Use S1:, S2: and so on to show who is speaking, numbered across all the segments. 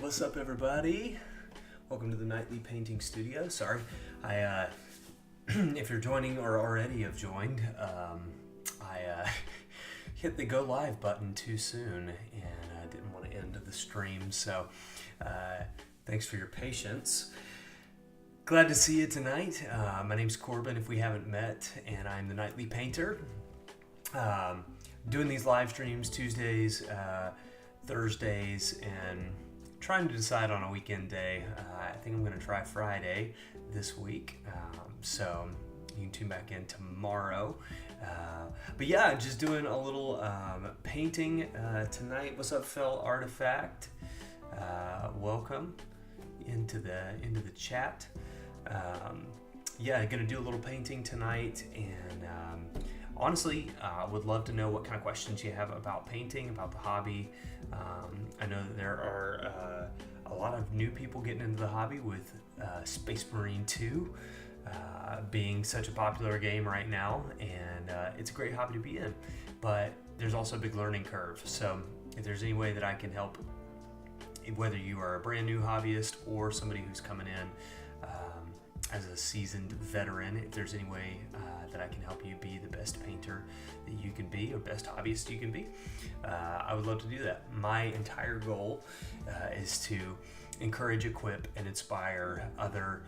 S1: What's up, everybody? Welcome to the Nightly Painting Studio. Sorry, if you're joining or already have joined, I hit the go live button too soon and I didn't want to end the stream, so thanks for your patience. Glad to see you tonight. My name's Corbin, if we haven't met, and I'm the Nightly Painter. Doing these live streams Tuesdays, Thursdays, and trying to decide on a weekend day. I think I'm going to try Friday this week, so you can tune back in tomorrow. But yeah, just doing a little painting tonight. What's up, Fell Artifact? Welcome into the chat. Yeah, gonna do a little painting tonight, and honestly, would love to know what kind of questions you have about painting, about the hobby. I know that there are a lot of new people getting into the hobby with Space Marine 2 being such a popular game right now, and it's a great hobby to be in, but there's also a big learning curve. So if there's any way that I can help, whether you are a brand new hobbyist or somebody who's coming in as a seasoned veteran, if there's any way that I can help you be the best painter that you can be, or best hobbyist you can be, I would love to do that. My entire goal is to encourage, equip, and inspire other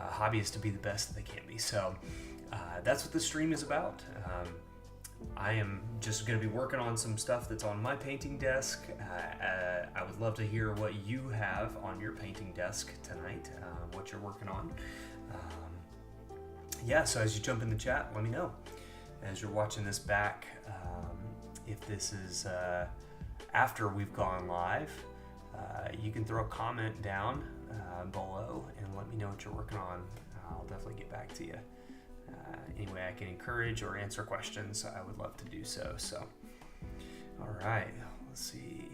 S1: hobbyists to be the best that they can be. So that's what the stream is about. I am just going to be working on some stuff that's on my painting desk. I would love to hear what you have on your painting desk tonight, what you're working on. Yeah, so as you jump in the chat, let me know. As you're watching this back, if this is after we've gone live, you can throw a comment down below and let me know what you're working on. I'll definitely get back to you. Any way I can encourage or answer questions, I would love to do so. So, all right, let's see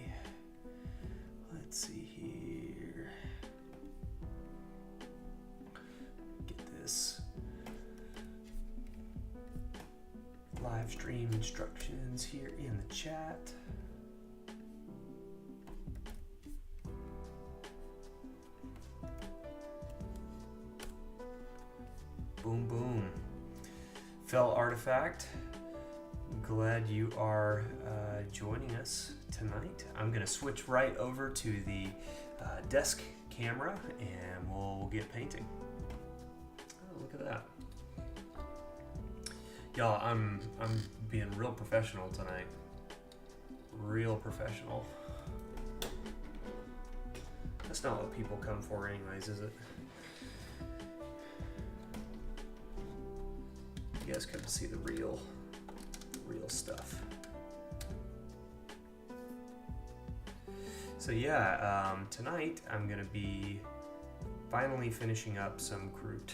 S1: here. Get this live stream instructions here in the chat. Boom, boom. Fell Artifact, glad you are joining us tonight. I'm going to switch right over to the desk camera and we'll get painting. Oh, look at that. Y'all, I'm being real professional tonight. Real professional. That's not what people come for anyways, is it? You guys come to see the real stuff. So yeah, tonight I'm gonna be finally finishing up some Groot.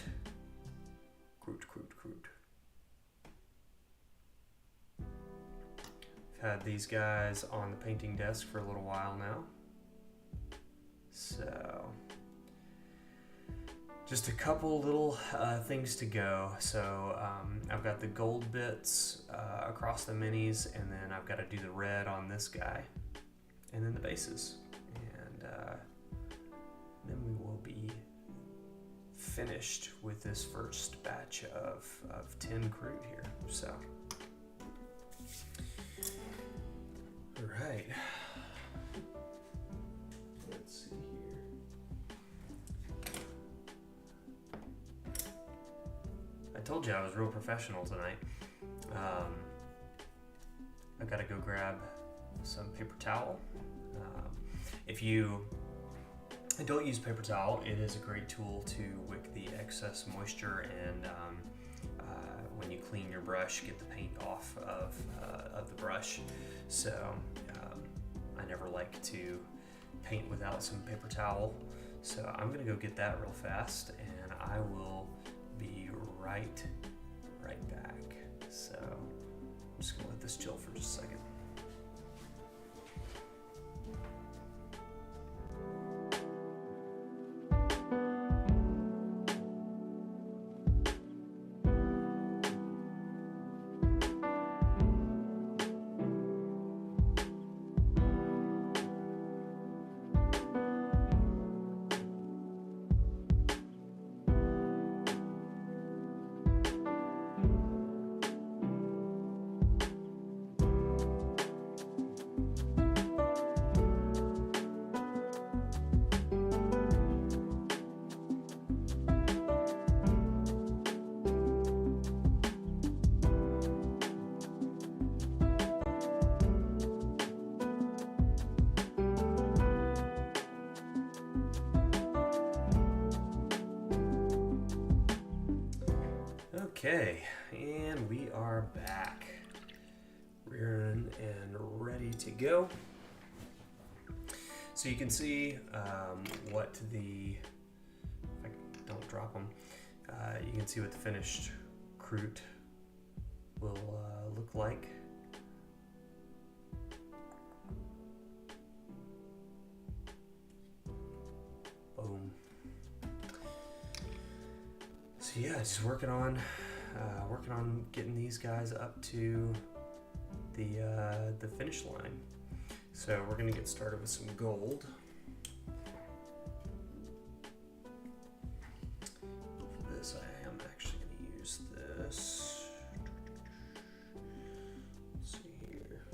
S1: I've had these guys on the painting desk for a little while now. So just a couple little things to go. So I've got the gold bits across the minis, and then I've got to do the red on this guy, and then the bases. And then we will be finished with this first batch of 10 Groot here. So, all right. Let's see here. I told you I was real professional tonight. I've got to go grab some paper towel. If you don't use paper towel, it is a great tool to wick the excess moisture and when you clean your brush, get the paint off of the brush. So I never like to paint without some paper towel. So I'm gonna go get that real fast, and I will be right back. So I'm just gonna let this chill for just a second. Okay, and we are back. Rearing and ready to go. So you can see what the, if I don't drop them, you can see what the finished Kroot will look like. Boom. So yeah, just working on getting these guys up to the finish line. So we're gonna get started with some gold. For this, I am actually gonna use this. Let's see here.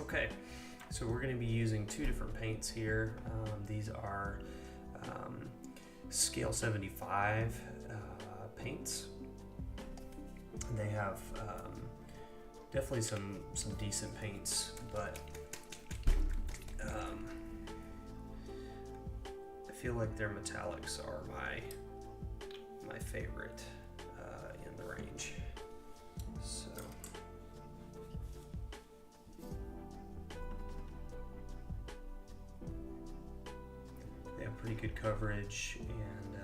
S1: Okay, so we're going to be using two different paints here. These are scale 75 paints. They have definitely some decent paints, but I feel like their metallics are my favorite in the range. So. Pretty good coverage, and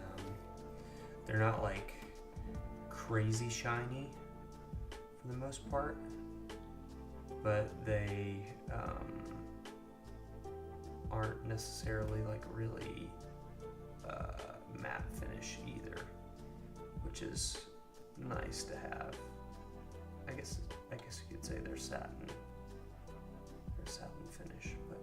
S1: they're not like crazy shiny for the most part, but they aren't necessarily like really matte finish either, which is nice to have. I guess you could say they're satin finish, but.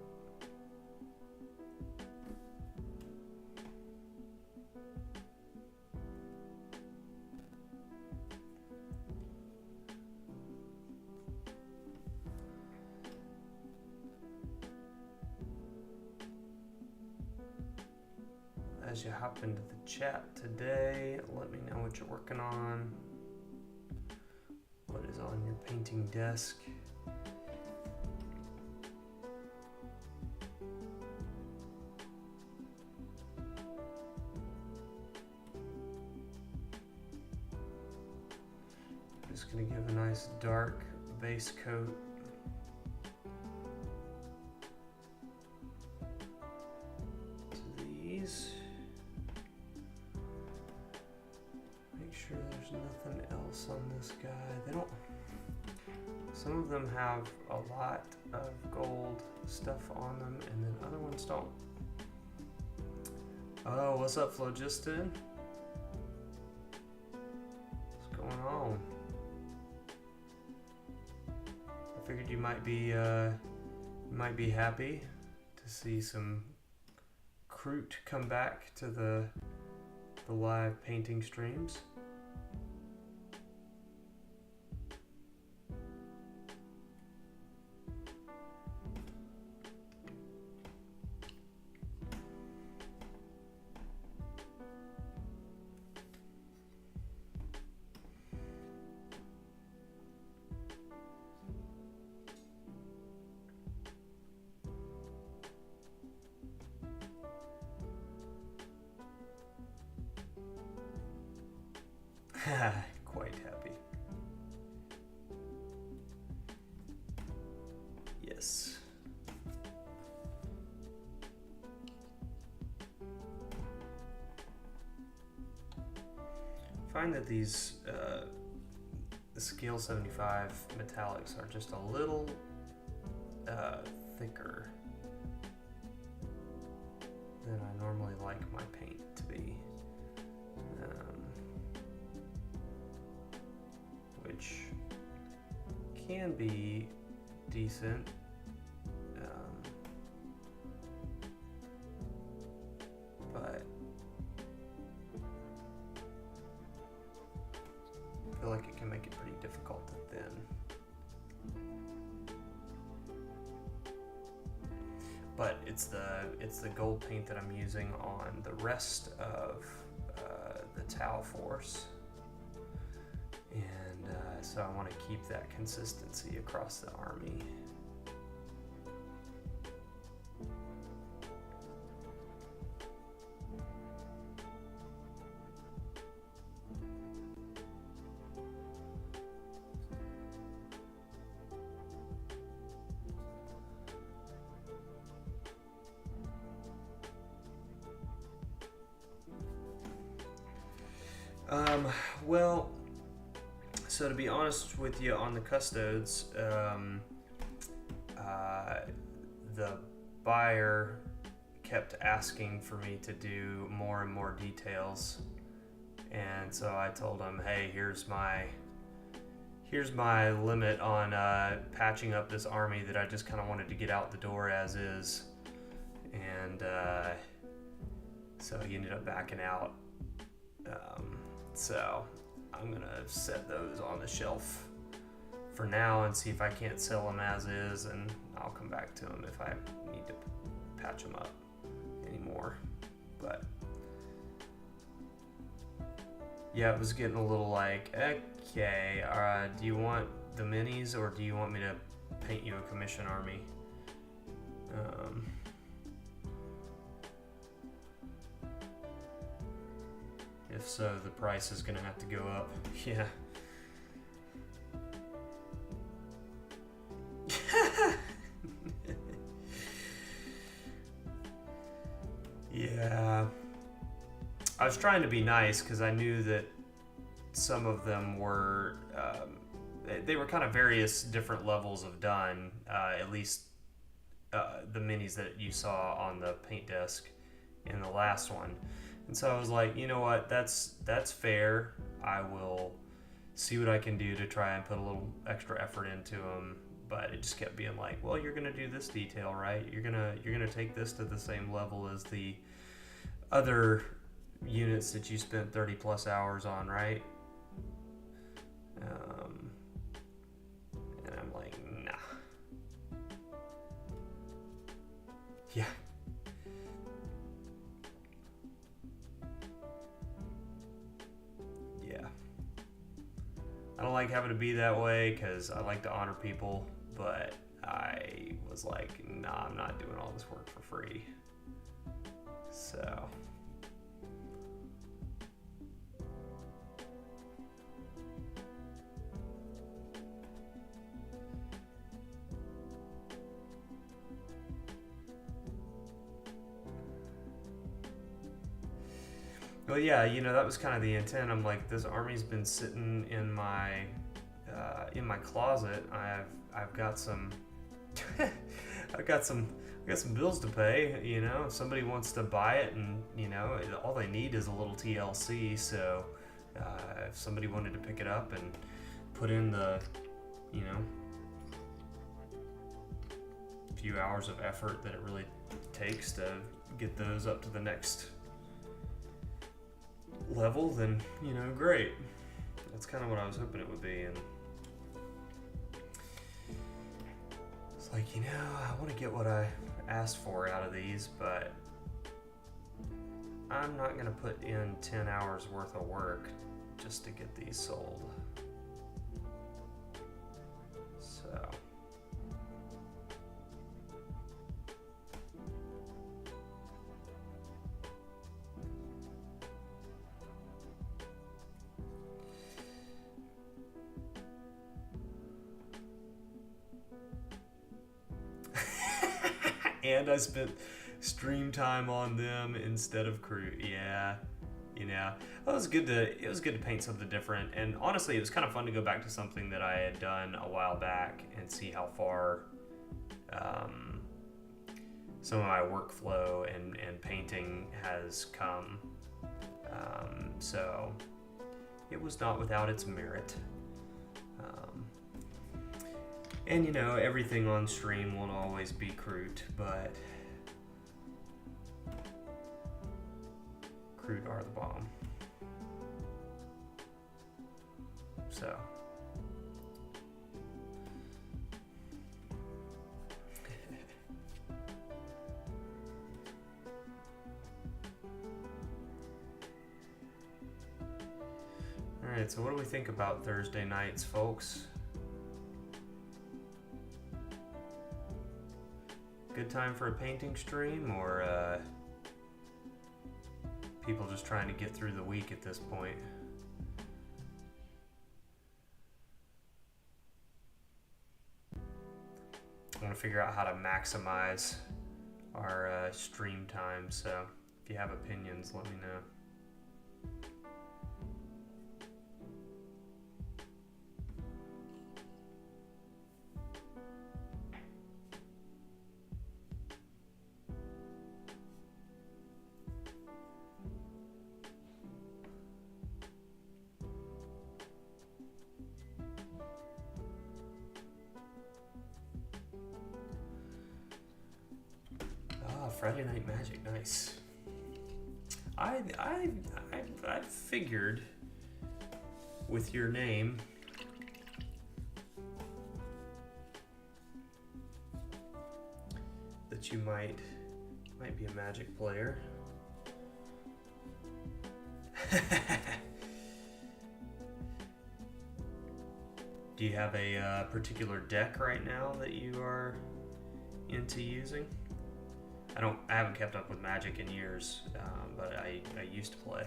S1: As you hop into the chat today, let me know what you're working on. What is on your painting desk? Just gonna give a nice dark base coat. To these. Sure there's nothing else on this guy. They don't, some of them have a lot of gold stuff on them and then other ones don't. Oh, what's up, Phlogiston? What's going on? I figured you might be happy to see some Kroot come back to the live painting streams. Quite happy. Yes. I find that these the scale 75 metallics are just a little thicker than I normally like my paint to be. Which can be decent, but I feel like it can make it pretty difficult to thin. But it's the gold paint that I'm using on the rest of the Tau Force. And so I want to keep that consistency across the army. Well, so to be honest with you on the custodes, the buyer kept asking for me to do more and more details, and so I told him, hey, here's my limit on patching up this army that I just kind of wanted to get out the door as is, and so he ended up backing out. So I'm gonna set those on the shelf for now and see if I can't sell them as is, and I'll come back to them if I need to patch them up anymore. But yeah, it was getting a little like, okay, do you want the minis or do you want me to paint you a commission army? If so, the price is gonna have to go up. Yeah. Yeah. I was trying to be nice because I knew that some of them were, they were kind of various different levels of done, at least the minis that you saw on the paint desk in the last one. And so I was like, you know what, that's fair. I will see what I can do to try and put a little extra effort into them. But it just kept being like, well, you're gonna do this detail, right? You're gonna take this to the same level as the other units that you spent 30 plus hours on, right? And I'm like, nah. Yeah. I don't like having to be that way because I like to honor people, but I was like, nah, I'm not doing all this work for free. So. Well, yeah, that was kind of the intent. I'm like, this army's been sitting in my closet. I've got some I've got some bills to pay. If somebody wants to buy it, and all they need is a little TLC. So if somebody wanted to pick it up and put in the few hours of effort that it really takes to get those up to the next level, then great. That's kind of what I was hoping it would be. And it's like, I want to get what I asked for out of these, but I'm not going to put in 10 hours worth of work just to get these sold. So and I spent stream time on them instead of crew. Yeah, it was good to paint something different. And honestly, it was kind of fun to go back to something that I had done a while back and see how far some of my workflow and painting has come. So it was not without its merit. And everything on stream won't always be crude, but crude are the bomb. So all Alright, so what do we think about Thursday nights, folks? Good time for a painting stream, or people just trying to get through the week at this point? I want to figure out how to maximize our stream time, so if you have opinions, let me know. Friday Night Magic, nice. I figured with your name that you might be a Magic player. Do you have a particular deck right now that you are into using? I haven't kept up with Magic in years, but I used to play.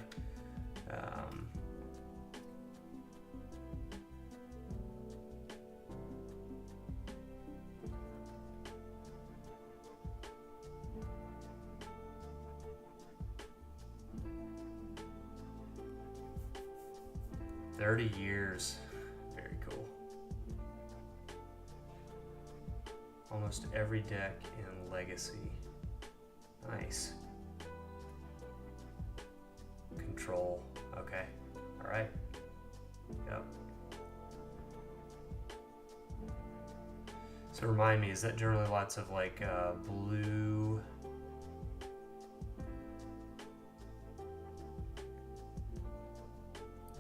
S1: 30 years. Very cool. Almost every deck in Legacy. Nice. Control. Okay. Alright. Yep. So remind me, is that generally lots of like blue?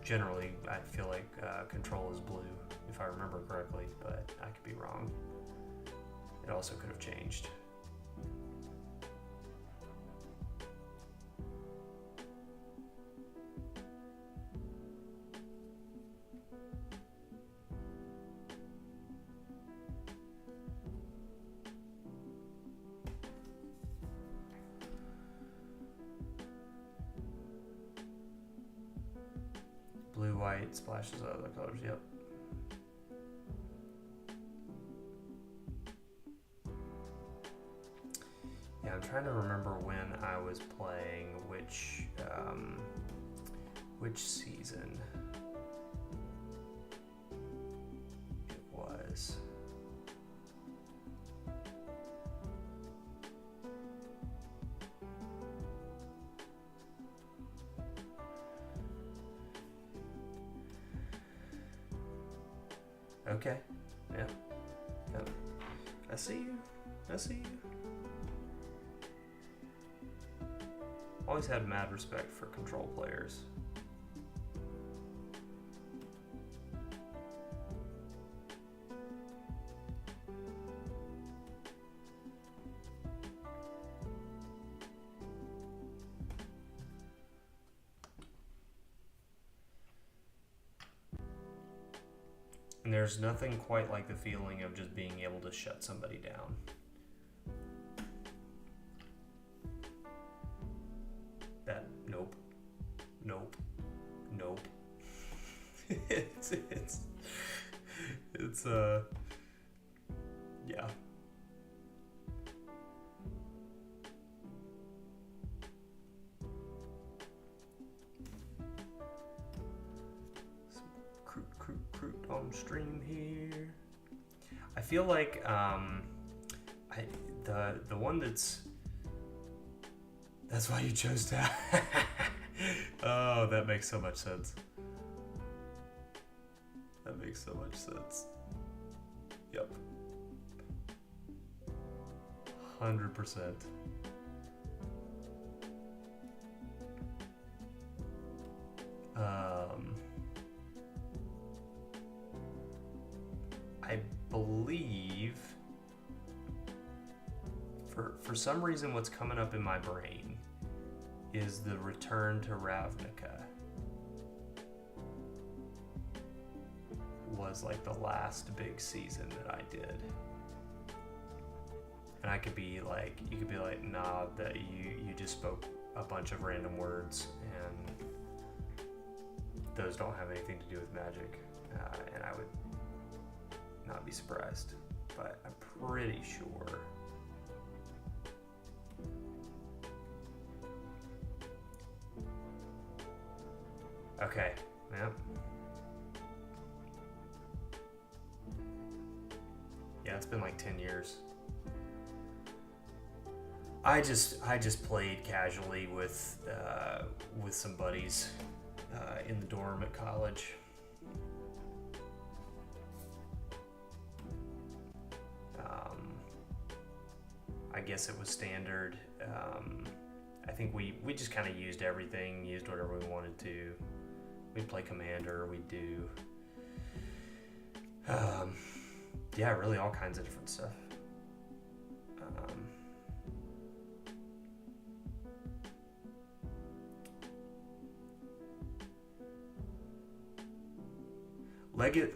S1: Generally, I feel like control is blue, if I remember correctly, but I could be wrong. It also could have changed. Blue, white, splashes of other colors, yep. Yeah, I'm trying to remember when I was playing which season it was. Okay. Yeah. Yep. I see you. I see you. Always had mad respect for control players. And there's nothing quite like the feeling of just being able to shut somebody down. Nope. Nope. Nope. it's yeah. Croot on stream here. I feel like the one that's why you chose to. Oh, that makes so much sense. That makes so much sense. Yep. 100%. I believe for some reason what's coming up in my brain is the Return to Ravnica. was like the last big season that I did. And I could be like, you could be like, nah, that you just spoke a bunch of random words and those don't have anything to do with magic. And I would not be surprised, but I'm pretty sure. Okay, yep. Yeah, it's been like 10 years. I just played casually with some buddies in the dorm at college. I guess it was standard. I think we just kind of used everything, used whatever we wanted to. We'd play Commander, we'd do, yeah, really all kinds of different stuff.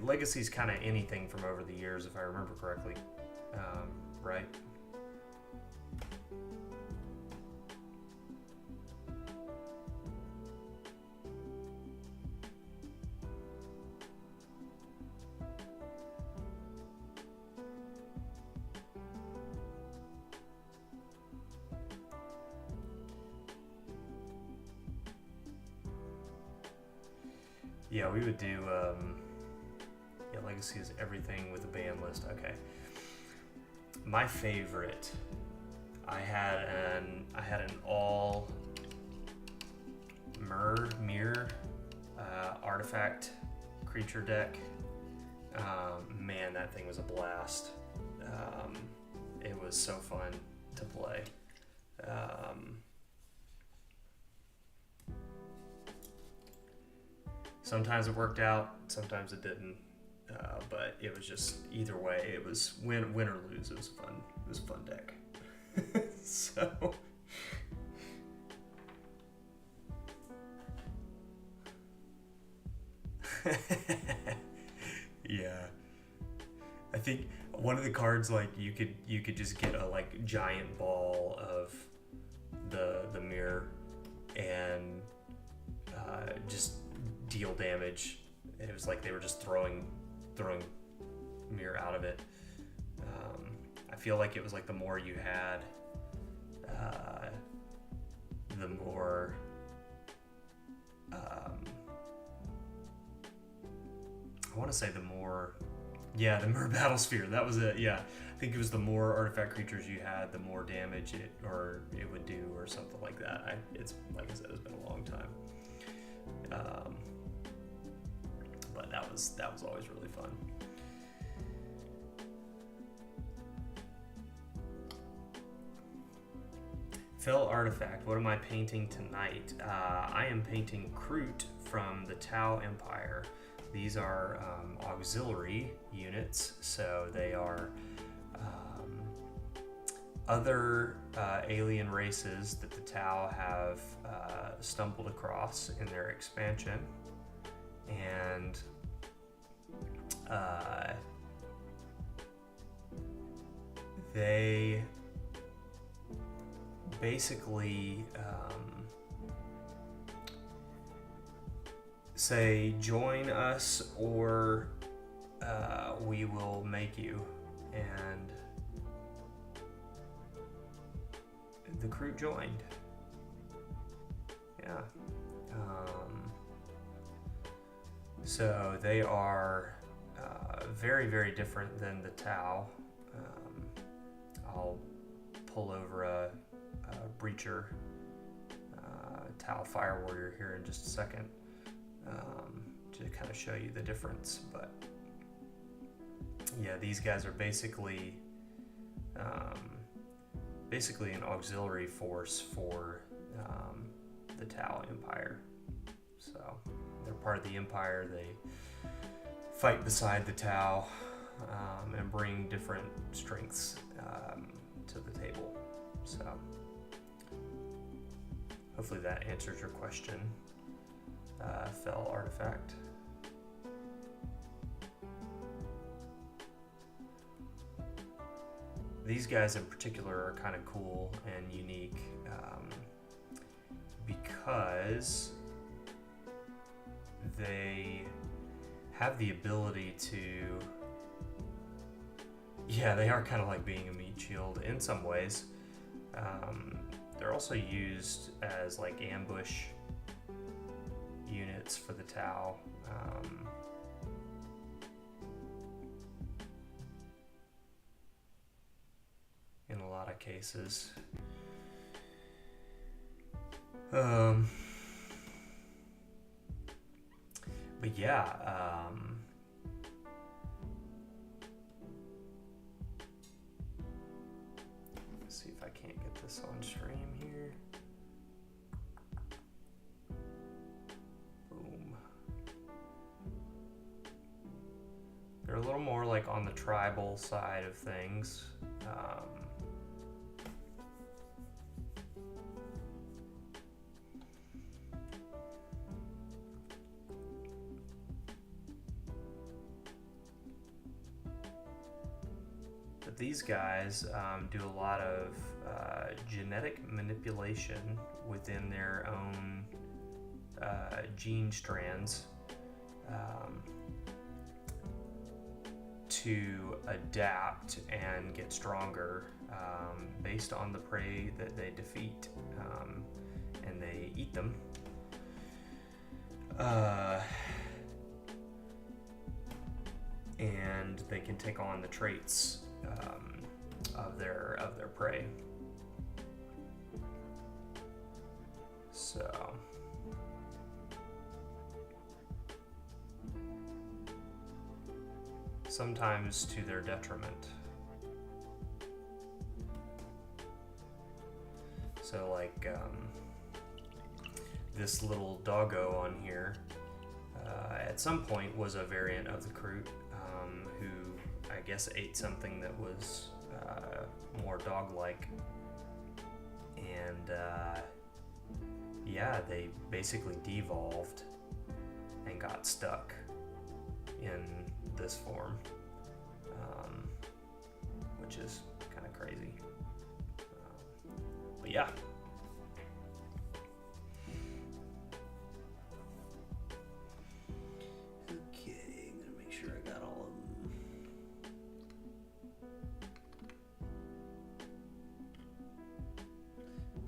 S1: Legacy's kind of anything from over the years, if I remember correctly, right? Yeah, we would do, yeah, Legacy is everything with a ban list. Okay. My favorite, I had an all mirror artifact creature deck. Man, that thing was a blast. It was so fun to play. Sometimes it worked out, sometimes it didn't, but it was just either way. It was win or lose. It was fun. It was a fun deck. So, yeah, I think one of the cards, like you could just get a like giant ball of the mirror and just deal damage. It was like they were just throwing mirror out of it. I feel like it was like the more you had, the more I want to say the more, yeah, the more Battlesphere. That was it. Yeah, I think it was the more artifact creatures you had, the more damage it would do, or something like that. It's like I said, it's been a long time. But that was always really fun. Fell Artifact, what am I painting tonight? I am painting Kroot from the Tau Empire. These are auxiliary units, so they are other alien races that the Tau have stumbled across in their expansion. And they basically say, join us or we will make you. And the Kroot joined. Yeah. So they are very, very different than the Tau. I'll pull over a Breacher Tau Fire Warrior here in just a second to kind of show you the difference. But yeah, these guys are basically an auxiliary force for the Tau Empire. So they're part of the Empire. They fight beside the Tau and bring different strengths to the table. So hopefully that answers your question, Fell Artifact. These guys in particular are kind of cool and unique because they have the ability to, yeah, they are kind of like being a meat shield in some ways. They're also used as like ambush units for the Tau. In a lot of cases. But yeah, let's see if I can't get this on stream here. Boom. They're a little more like on the tribal side of things. But these guys do a lot of genetic manipulation within their own gene strands to adapt and get stronger based on the prey that they defeat, and they eat them. And they can take on the traits of their prey. So sometimes to their detriment. So like this little doggo on here at some point was a variant of the Kroot who I guess ate something that was more dog-like, and yeah, they basically devolved and got stuck in this form, which is kind of crazy. But yeah. Okay, I'm gonna make sure I got all of them.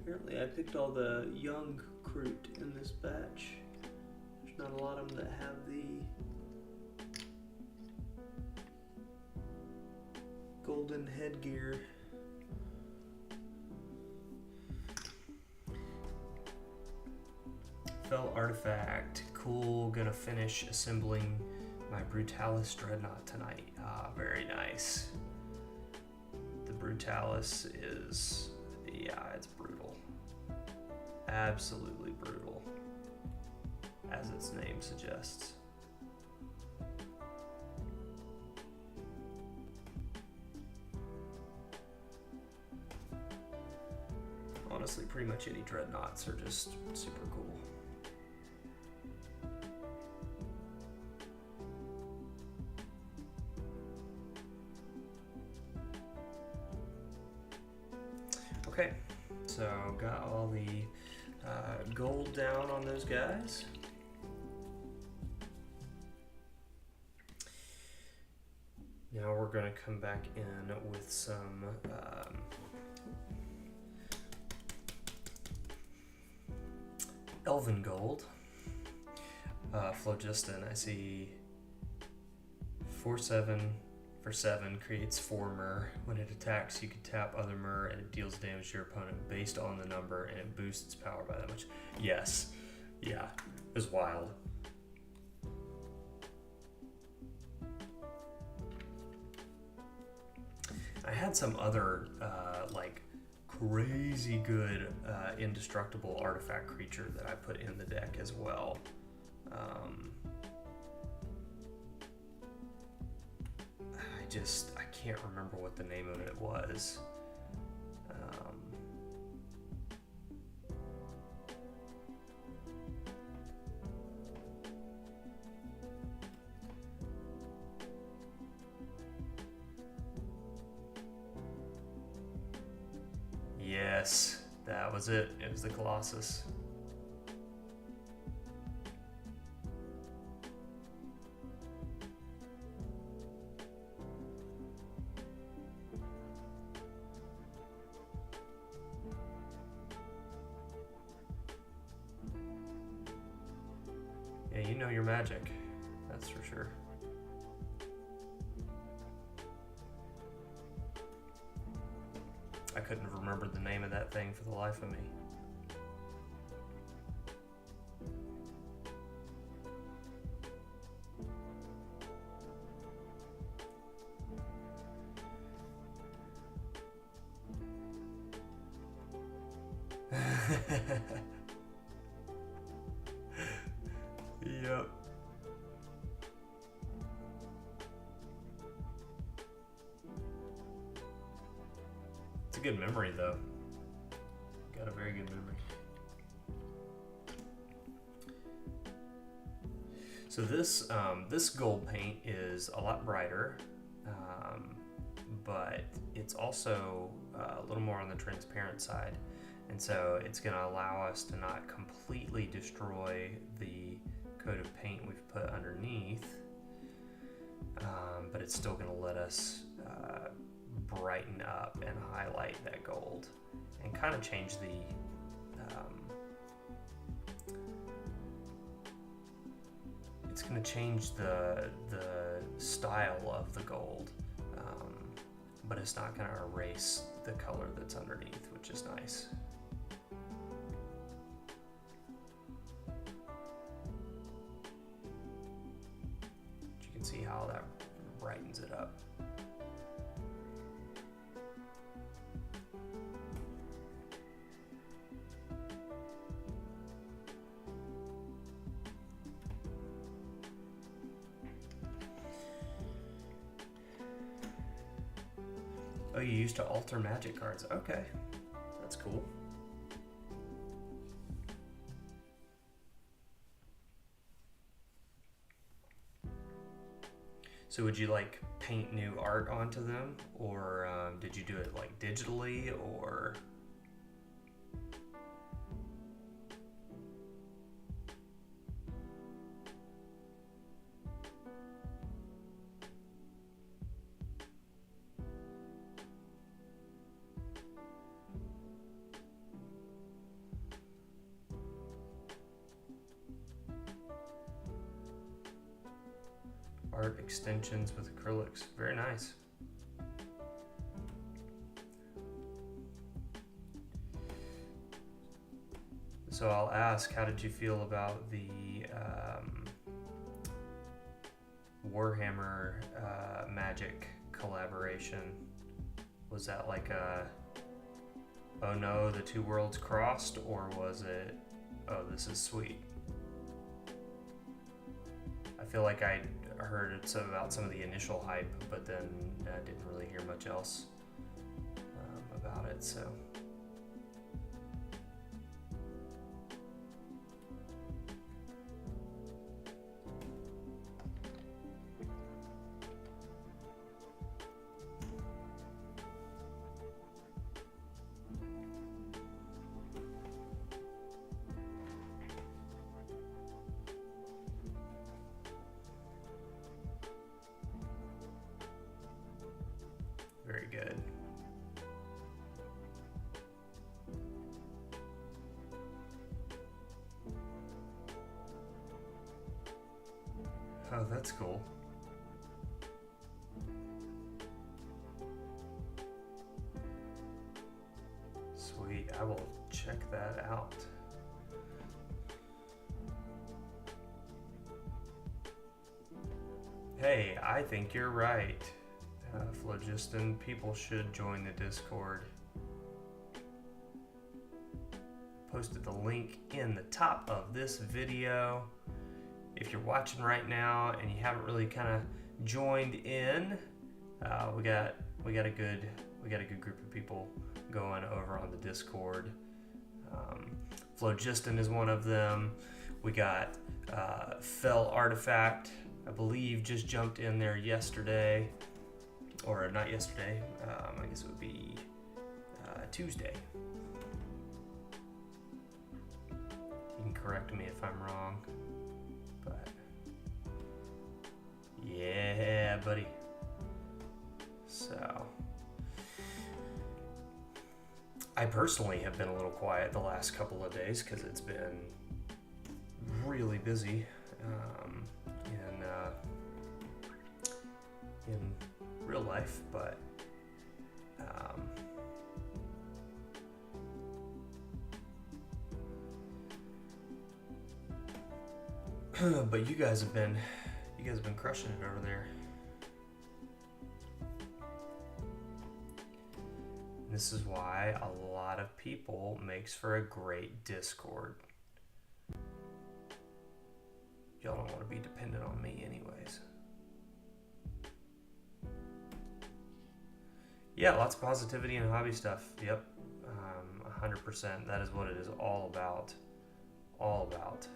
S1: Apparently I picked all the young Kroot in this batch. There's not a lot of them that have the golden headgear. Fell artifact. Cool. Gonna finish assembling my Brutalis Dreadnought tonight. Ah, very nice. The Brutalis is, yeah, it's brutal. Absolutely brutal, as its name suggests. Honestly, pretty much any dreadnoughts are just super cool. Okay, so got all the gold down on those guys. Now we're going to come back in with some Elven Gold. Phlogiston, I see 4/7 for 7 creates 4 myrrh. When it attacks, you can tap other myrrh and it deals damage to your opponent based on the number, and it boosts its power by that much. Yes. Yeah. It was wild. I had some other like crazy good indestructible artifact creature that I put in the deck as well. I can't remember what the name of it was. Yes, that was it. It was the Colossus. Yeah, you know your magic. That's for sure. I couldn't remember the name of that thing for the life of me. Yep. It's a good memory, though. Got a very good memory. So this gold paint is a lot brighter, but it's also a little more on the transparent side, and so it's going to allow us to not completely destroy the coat of paint we've put underneath, but it's still going to let us brighten up and highlight that gold and kind of change the it's going to change the style of the gold, but it's not going to erase the color that's underneath, which is nice. You can see how that brightens it up. Oh, you used to alter magic cards. Okay, that's cool. So would you like paint new art onto them, or did you do it like digitally, or? Art extensions with acrylics. Very nice. So I'll ask, how did you feel about the Warhammer Magic collaboration? Was that like a, oh no, the two worlds crossed, or was it, oh, this is sweet? I feel like I heard about some of the initial hype, but then I didn't really hear much else about it, so. Very good. Oh, that's cool. Sweet, I will check that out. Hey, I think you're right. Phlogiston, people should join the Discord. Posted the link in the top of this video. If you're watching right now and you haven't really kind of joined in, we got a good group of people going over on the Discord. Phlogiston is one of them. We got Fell Artifact, I believe, just jumped in there yesterday. Or not yesterday, I guess it would be Tuesday. can correct me if I'm wrong. But yeah, buddy. So I personally have been a little quiet the last couple of days because it's been really busy in real life, but but you guys have been crushing it over there. This is why a lot of people makes for a great Discord. Y'all don't want to be dependent on me anyways. Yeah, lots of positivity and hobby stuff. Yep, 100%. That is what it is all about. All about.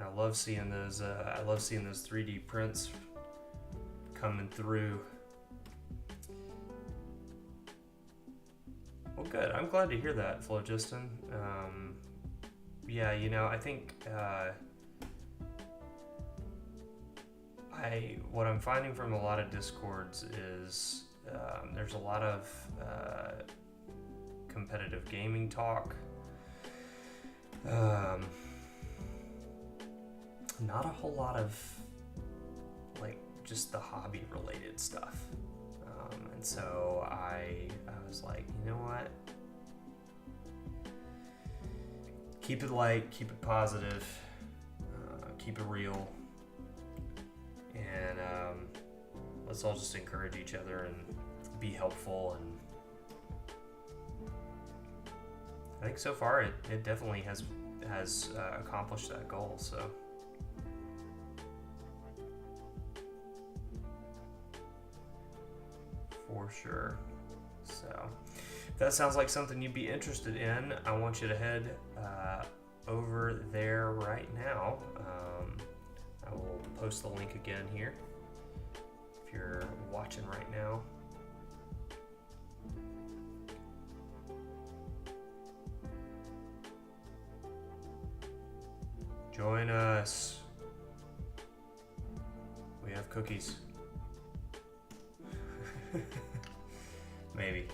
S1: I love seeing those. I love seeing those 3D prints coming through. Well, good. I'm glad to hear that, Phlogiston. Yeah, you know, I think what I'm finding from a lot of Discords is there's a lot of competitive gaming talk. Not a whole lot of like just the hobby related stuff. And so I was like, you know what? Keep it light, keep it positive, keep it real, and let's all just encourage each other and be helpful. And I think so far it definitely has accomplished that goal. So. For sure. So if that sounds like something you'd be interested in, I want you to head over there right now. I will post the link again here if you're watching right now. Join us. We have cookies. Maybe.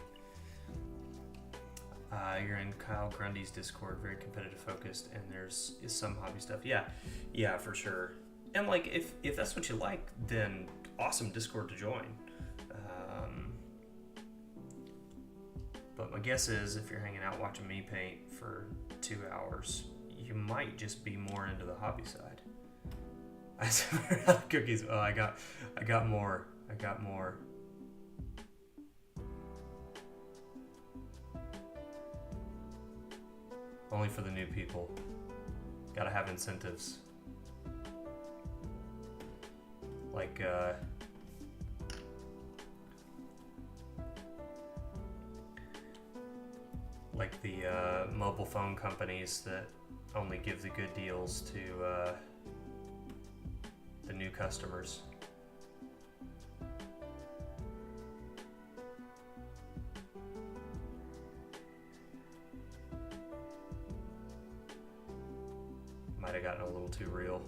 S1: You're in Kyle Grundy's Discord, very competitive focused, and is some hobby stuff. Yeah, for sure. And like, if that's what you like, then awesome Discord to join. But my guess is if you're hanging out watching me paint for 2 hours, you might just be more into the hobby side. I swear out of cookies. Oh, I got more. Only for the new people. Gotta have incentives. Like the mobile phone companies that only give the good deals to the new customers. Might have gotten a little too real.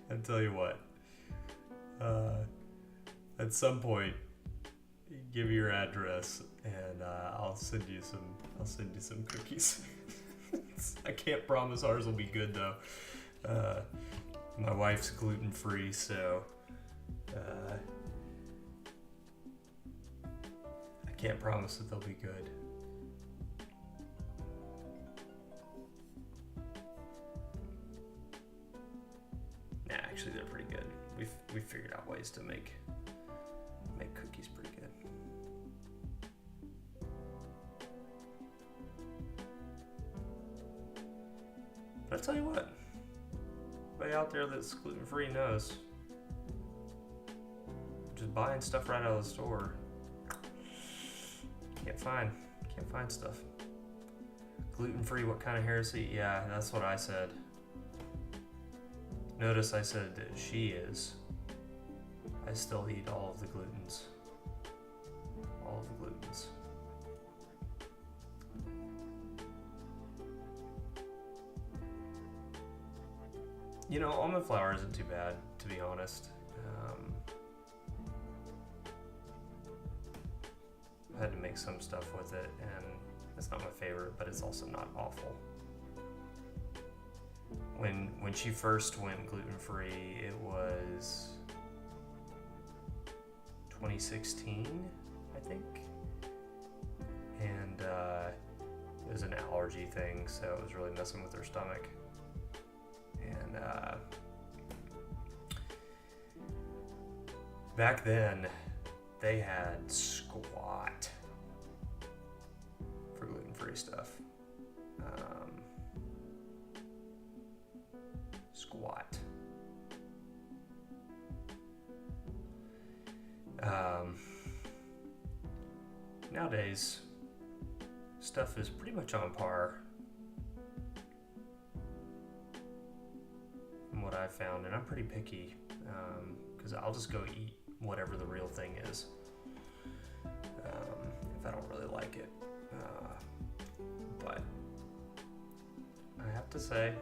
S1: I'll tell you what, at some point, give me your address and I'll send you some cookies. I can't promise ours will be good though. My wife's gluten free, so I can't promise that they'll be good. Actually, they're pretty good. We've figured out ways to make cookies pretty good. But I tell you what, anybody out there that's gluten-free knows, just buying stuff right out of the store, can't find stuff. Gluten-free, what kind of heresy? Yeah, that's what I said. Notice I said that she is. I still eat all of the glutens. All of the glutens. You know, almond flour isn't too bad, to be honest. I had to make some stuff with it, and it's not my favorite, but it's also not awful. When she first went gluten-free, it was 2016, I think, and it was an allergy thing, so it was really messing with her stomach. And back then, they had Squat for gluten-free stuff. Squat. Nowadays, stuff is pretty much on par from what I've found, and I'm pretty picky because I'll just go eat whatever the real thing is if I don't really like it. But I have to say,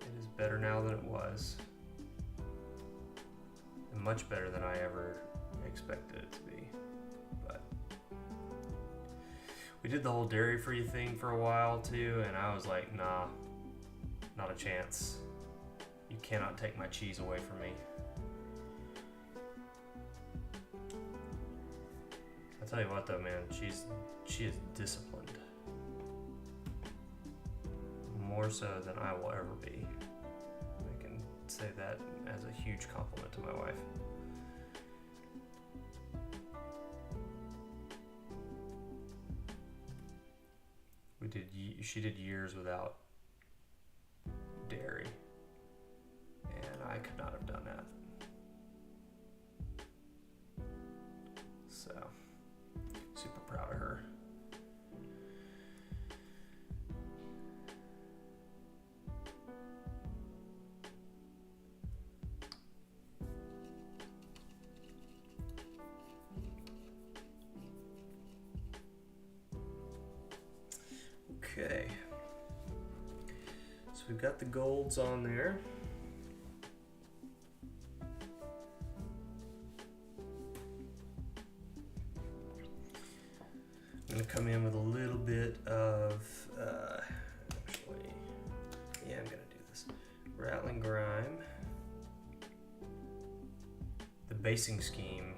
S1: it is better now than it was, and much better than I ever expected it to be. But we did the whole dairy-free thing for a while too, and I was like, nah, not a chance. You cannot take my cheese away from me. I tell you what though, man, she is disciplined. More so than I will ever be. I can say that as a huge compliment to my wife. She did years without dairy, and I could not have done that. So, super proud of her. Okay, so we've got the golds on there. I'm gonna come in with a little bit of, actually, yeah, I'm gonna do this. Rattling Grime. The basing scheme.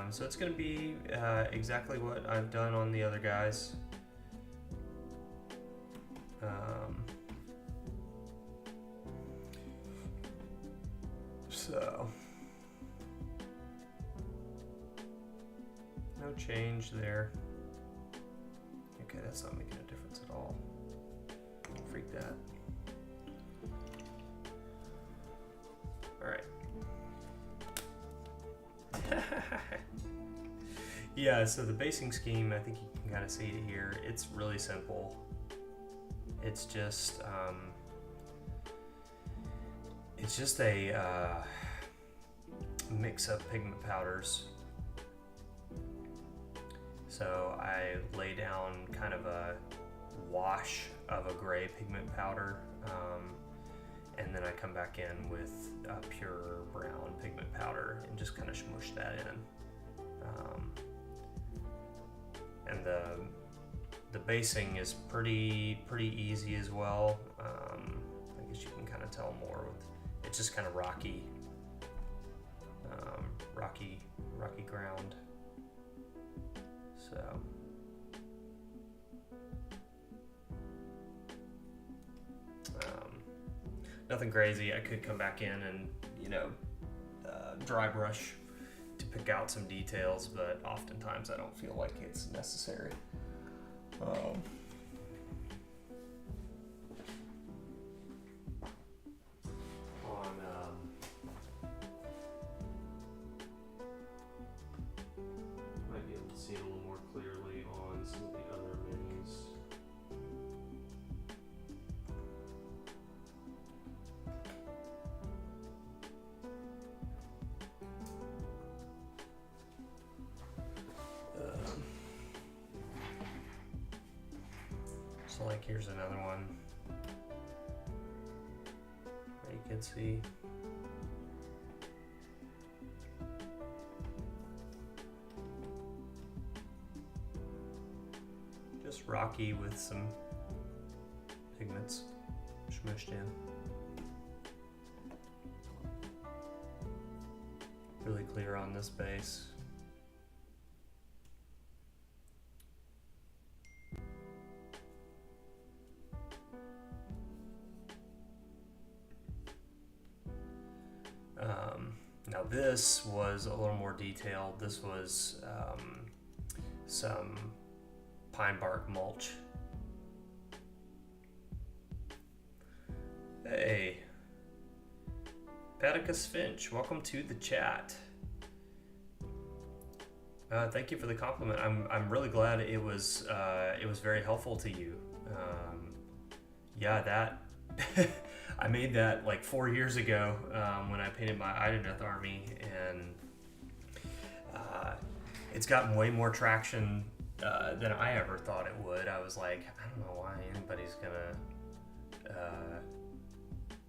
S1: So it's gonna be exactly what I've done on the other guys. So no change there. Okay, that's not making a difference at all. Freak that. All right. Yeah, so the basing scheme, I think you can kind of see it here. It's really simple. It's just a mix of pigment powders. So I lay down kind of a wash of a gray pigment powder, and then I come back in with a pure brown pigment powder and just kind of smush that in. And the basing is pretty easy as well. I guess you can kind of tell more with it's just kind of rocky ground. So nothing crazy. I could come back in and dry brush to pick out some details, but oftentimes I don't feel like it's necessary. So like here's another one where you can see. Just rocky with some pigments smushed in. Really clear on this base. Now this was a little more detailed. This was some pine bark mulch. Hey, Paticus Finch, welcome to the chat. Thank you for the compliment. I'm really glad it was very helpful to you. Yeah, that I made that like 4 years ago when I painted my Ideneth army, and it's gotten way more traction than I ever thought it would. I was like, I don't know why anybody's gonna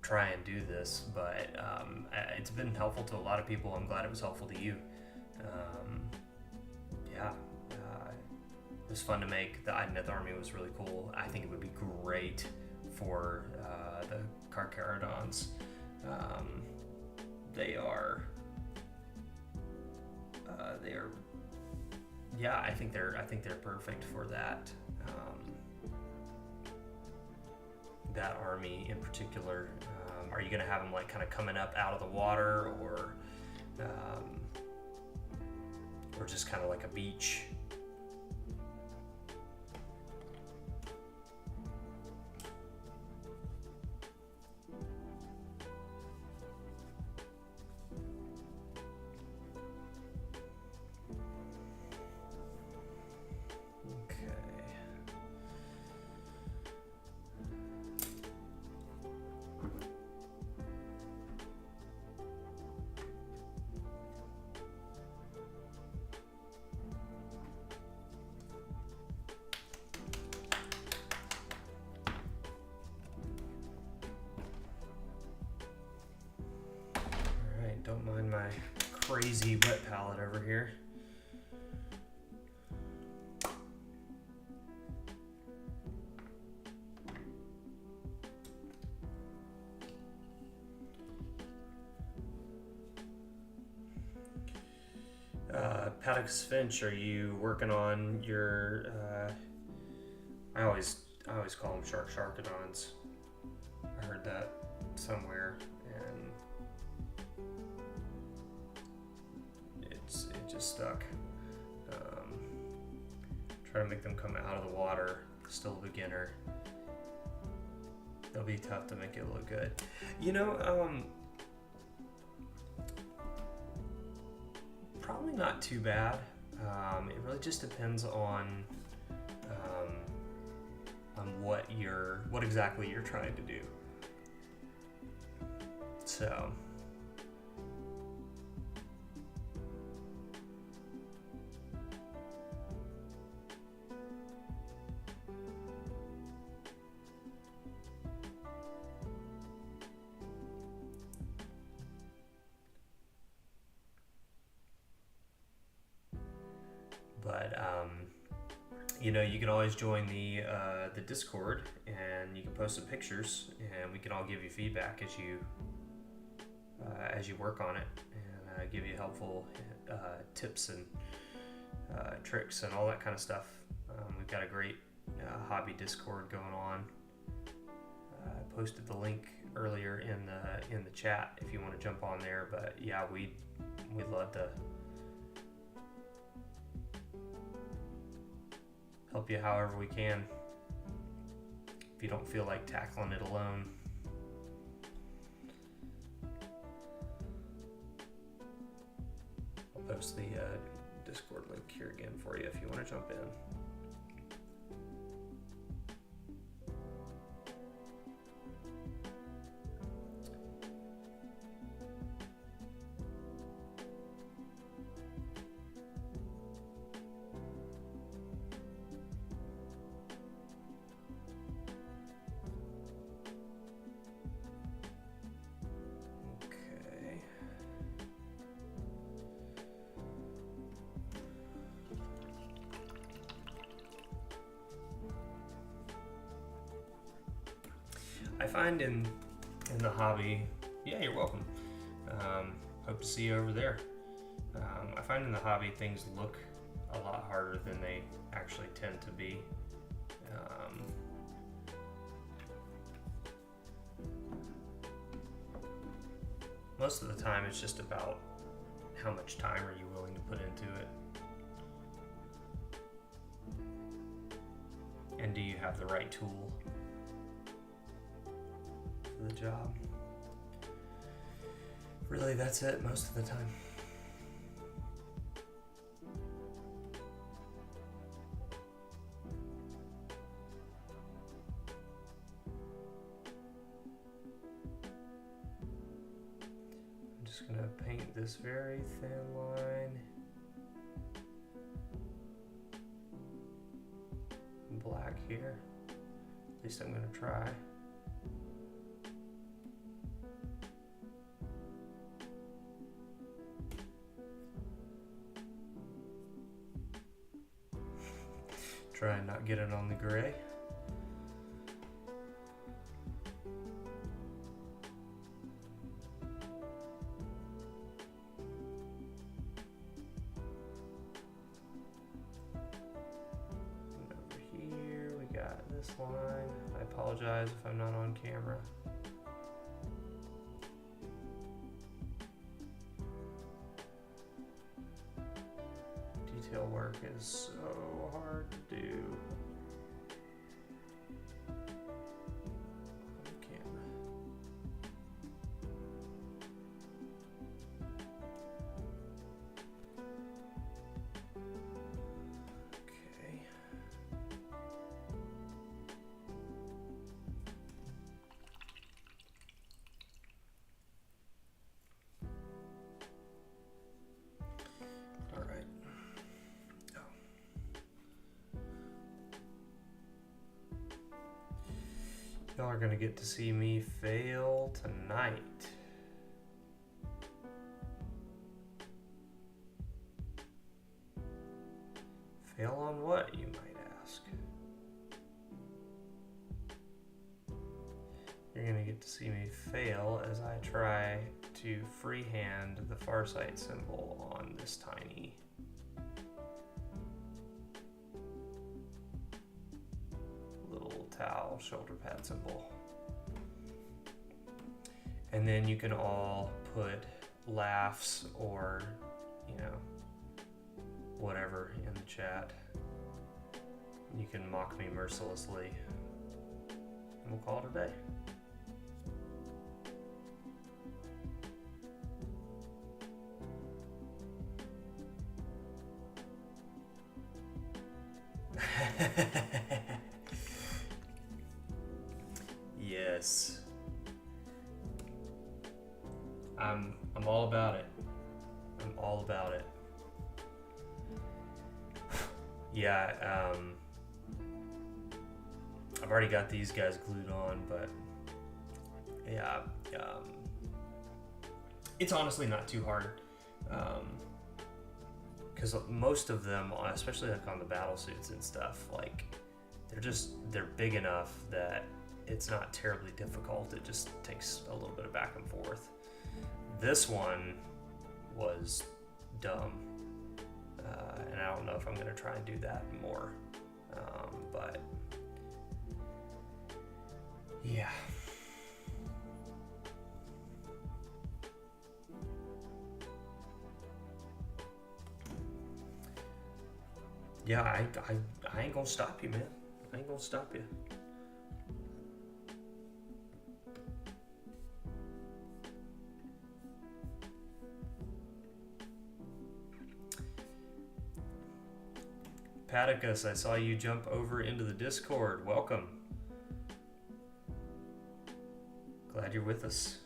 S1: try and do this, but it's been helpful to a lot of people. I'm glad it was helpful to you. Yeah, it was fun to make. The Ideneth army was really cool. I think it would be great for the Carcharodons. They are, yeah, I think they're perfect for that. That army in particular. Are you gonna have them like kind of coming up out of the water, or just kind of like a beach? Don't mind my crazy wet palette over here. Paticus Finch, are you working on your? I always call them Sharkadons. I heard that somewhere, and it just stuck. Try to make them come out of the water. Still a beginner. It'll be tough to make it look good. You know, probably not too bad. It really just depends on what exactly you're trying to do. So. But you know, you can always join the Discord, and you can post some pictures, and we can all give you feedback as you work on it, and give you helpful tips and tricks and all that kind of stuff. We've got a great hobby Discord going on. I posted the link earlier in the chat if you want to jump on there. But yeah, we'd love to help you however we can, if you don't feel like tackling it alone. I'll post the Discord link here again for you if you want to jump in. I find in the hobby, yeah, you're welcome. Hope to see you over there. I find in the hobby things look a lot harder than they actually tend to be. Most of the time it's just about how much time are you willing to put into it. And do you have the right tool for the job? Really, that's it most of the time. I'm just gonna paint this very thin line. Black here. At least I'm gonna try. Try and not get it on the gray. And over here we got this line. I apologize if I'm not on camera. Detail work is so hard to do on camera. Okay. All right. Y'all are gonna get to see me fail tonight. Fail on what, you might ask? You're gonna get to see me fail as I try to freehand the Farsight symbol on this tiny towel shoulder pad symbol. And then you can all put laughs or, you know, whatever in the chat. You can mock me mercilessly. And we'll call it a day. Yes. I'm all about it. I'm all about it. Yeah, I've already got these guys glued on, but yeah, it's honestly not too hard. Because most of them, especially like on the battle suits and stuff, like they're big enough that it's not terribly difficult. It just takes a little bit of back and forth. This one was dumb, and I don't know if I'm gonna try and do that more, but yeah. Yeah, I ain't gonna stop you, man. I ain't gonna stop you. Paticus, I saw you jump over into the Discord. Welcome. Glad you're with us.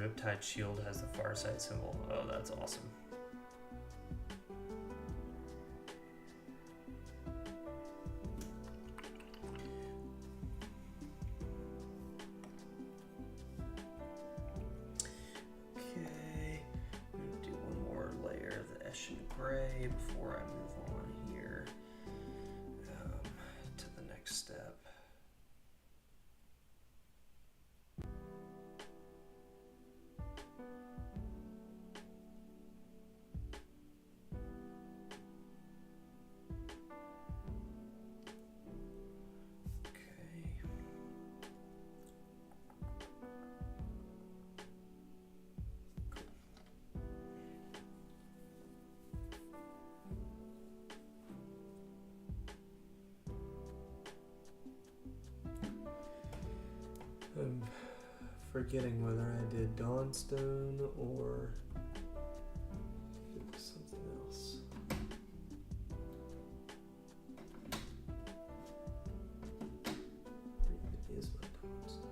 S1: Riptide shield has the far side symbol. Oh, that's awesome. Okay, I'm gonna do one more layer of the Eshin Gray before I move on here to the next step. I'm forgetting whether I did Dawnstone or it was something else. It is my Dawnstone.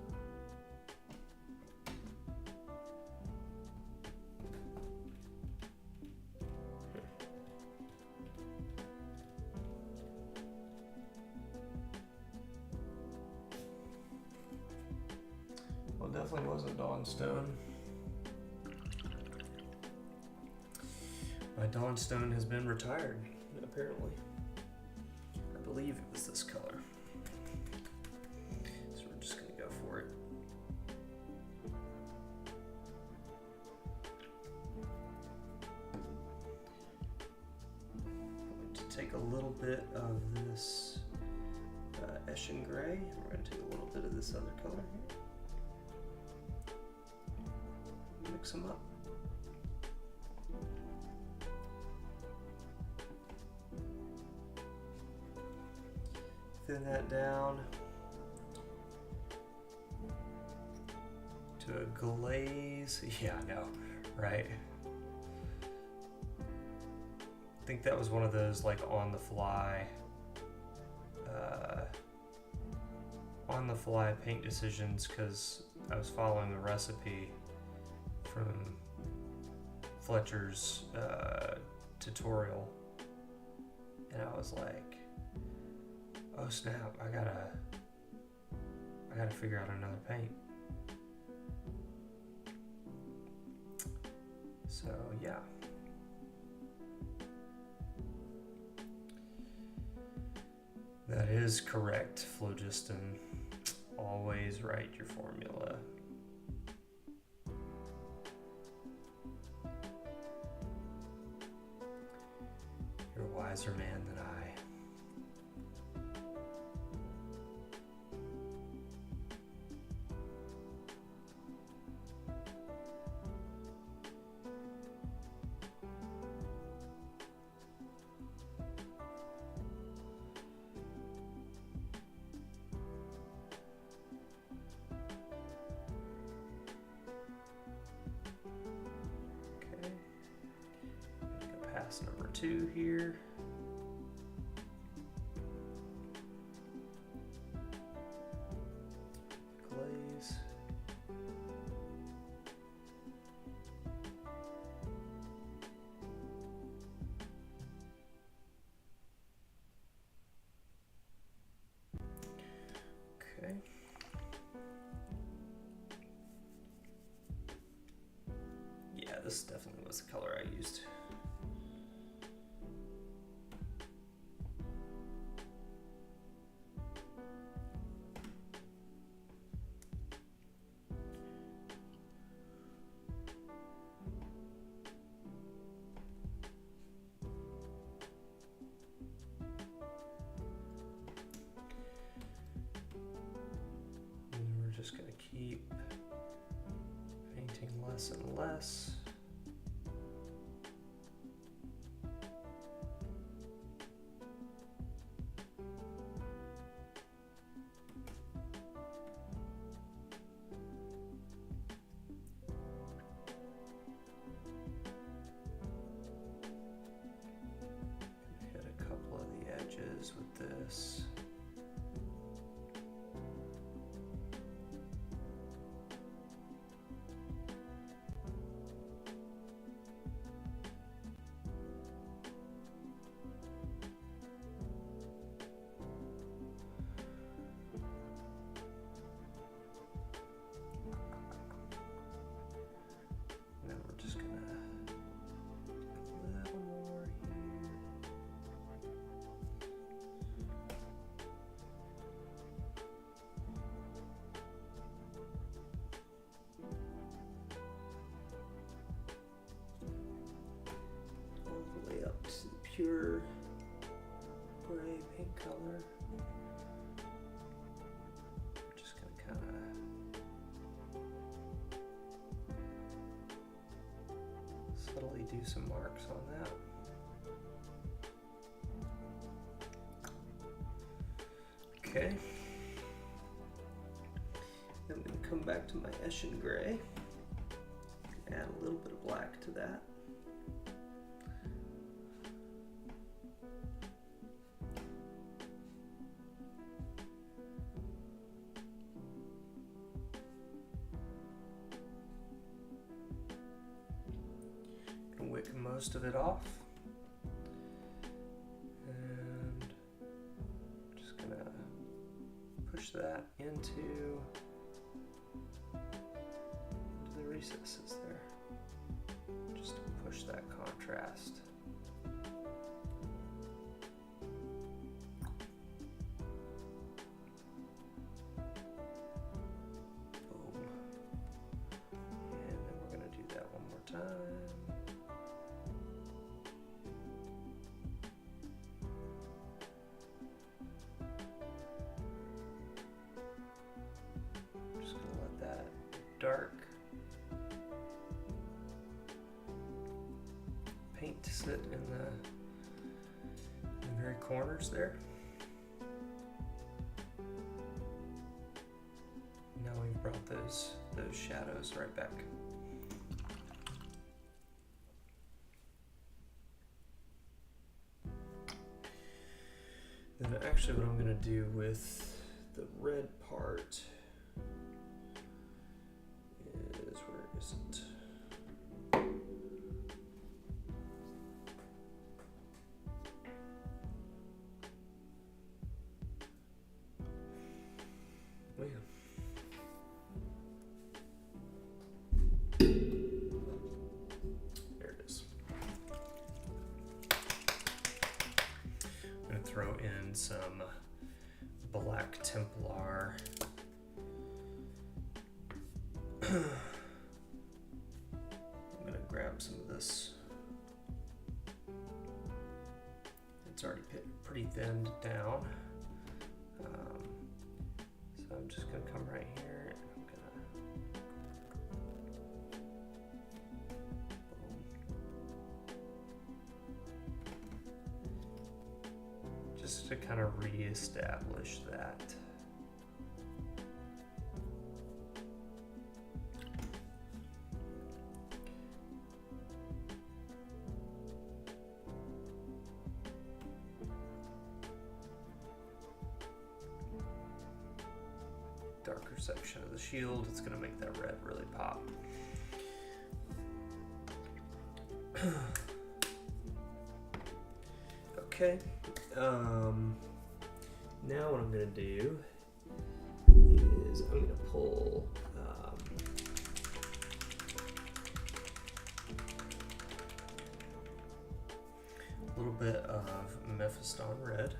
S1: Well, definitely wasn't Dawnstone. My Dawnstone has been retired, apparently. I believe it was this color. So we're just gonna go for it. I'm going to take a little bit of this Eshin Gray. We're going to take a little bit of this other color here. Mix them up. Thin that down to a glaze. Yeah, I know, right? I think that was one of those like on the fly paint decisions because I was following a recipe from Fletcher's tutorial, and I was like, oh snap, I gotta figure out another paint. So yeah. That is correct, Phlogiston. Always write your formula. You're a wiser man than I. Number 2 here. Glaze. Okay. Yeah, this definitely was the color I used. Just going to keep painting less and less. Hit a couple of the edges with this. pure gray paint color. Just gonna kind of subtly do some marks on that. Okay. Then I'm going to come back to my Eshin Gray, add a little bit of black to that. And wick most of it off. And just going to push that into the recesses there, just to push that contrast. Boom. And then we're going to do that one more time. Just going to let that dark paint sit in the very corners there. Now we've brought those shadows right back. Then actually what I'm going to do with the red part is, where is it? Throw in some black Templar. I'm gonna grab some of this. It's already pretty thinned down. So I'm just gonna come right here and I'm gonna just to kind of re-establish that. Darker section of the shield, it's going to make that red really pop. Okay. Now what I'm going to do is I'm going to pull a little bit of Mephiston red.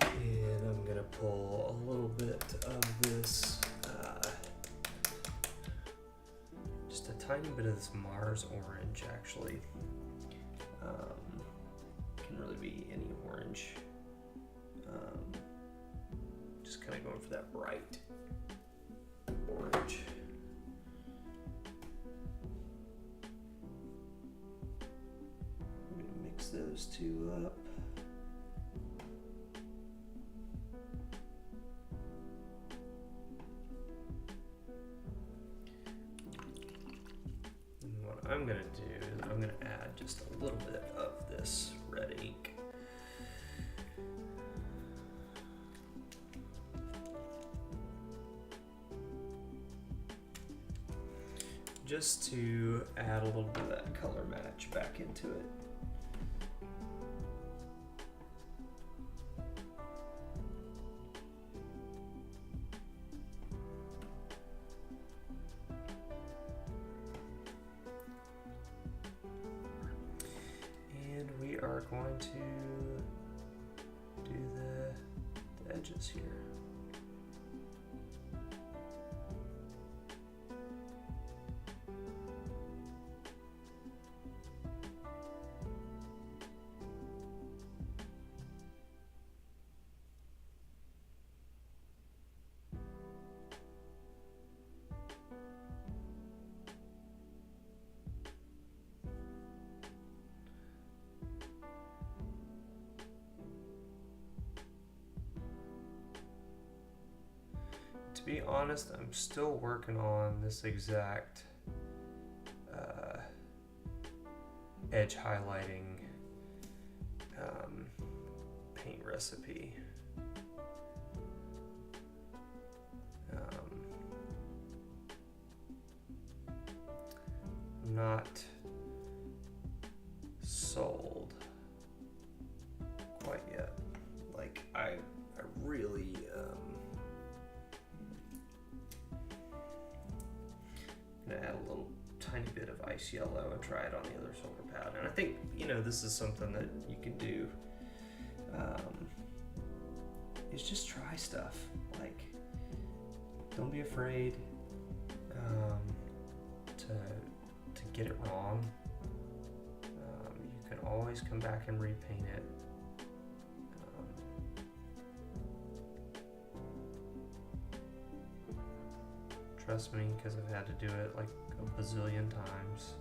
S1: And I'm going to pull a little bit of this just a tiny bit of this Mars orange, actually. Can really be any orange. Just kind of going for that bright orange. I'm going to mix those two up. I'm going to do is I'm going to add just a little bit of this red ink. Just to add a little bit of that color match back into it. Are going to do the edges here. To be honest, I'm still working on this exact edge highlighting paint recipe. I'm not sold quite yet. Like I really gonna add a little tiny bit of ice yellow and try it on the other shoulder pad. And I think, you know, this is something that you can do, is just try stuff. Like, don't be afraid to get it wrong. You can always come back and repaint it. Trust me, because I've had to do it like a bazillion times.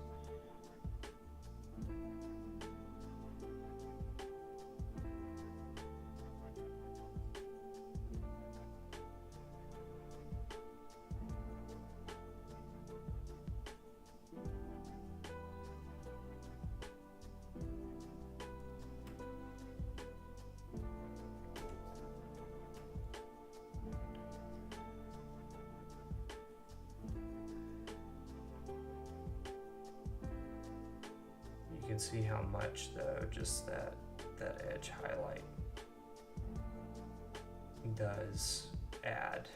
S1: You can see how much though just that edge highlight does add.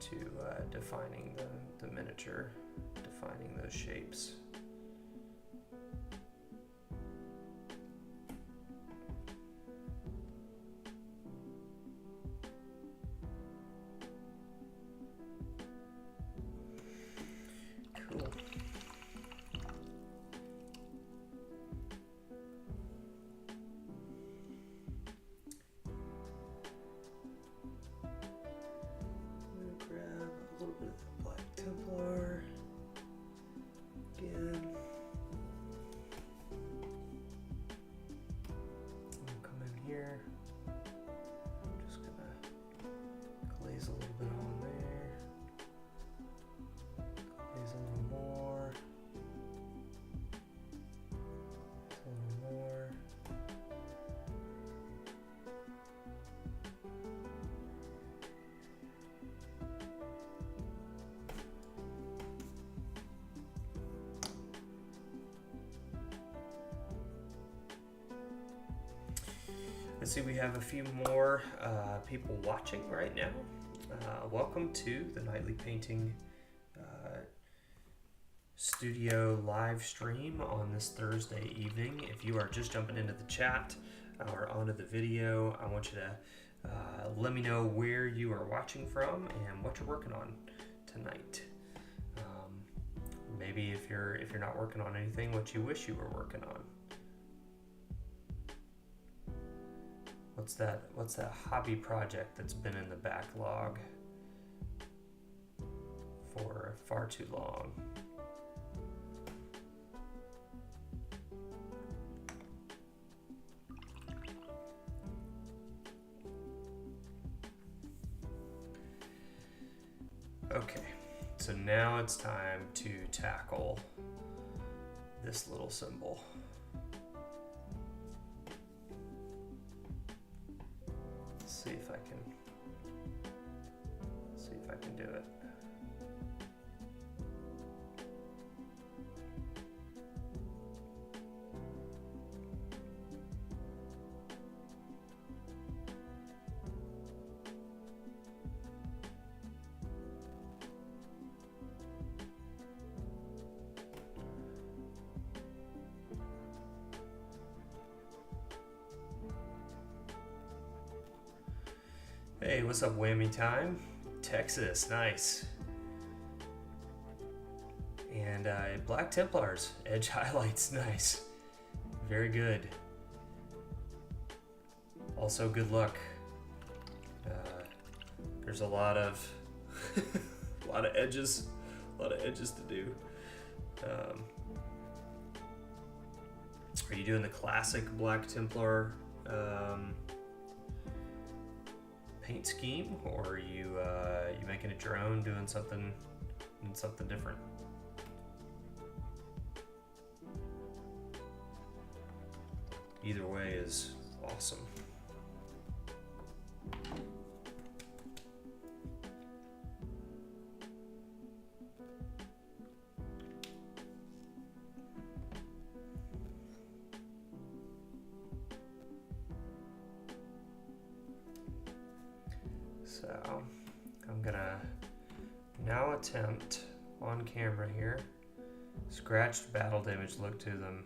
S1: To defining the miniature, defining those shapes. Cool. Grab a little bit of the Black Templar again. I'll come in here. I'm just gonna glaze a little bit on there. Glaze a little more. A little more. Let's see, we have a few more people watching right now. Welcome to the Nightly Painting Studio live stream on this Thursday evening. If you are just jumping into the chat or onto the video, I want you to let me know where you are watching from and what you're working on tonight. Maybe if you're not working on anything, what you wish you were working on. What's that hobby project that's been in the backlog for far too long? Okay, so now it's time to tackle this little symbol. See if I can do it. Hey, what's up, Whammy Time? Texas, nice. And Black Templars, edge highlights, nice. Very good. Also, good luck. There's a lot of edges to do. Are you doing the classic Black Templar paint scheme, or are you making it your own, doing something different? Either way is awesome. So I'm gonna now attempt on camera here. Scratched battle damage look to them.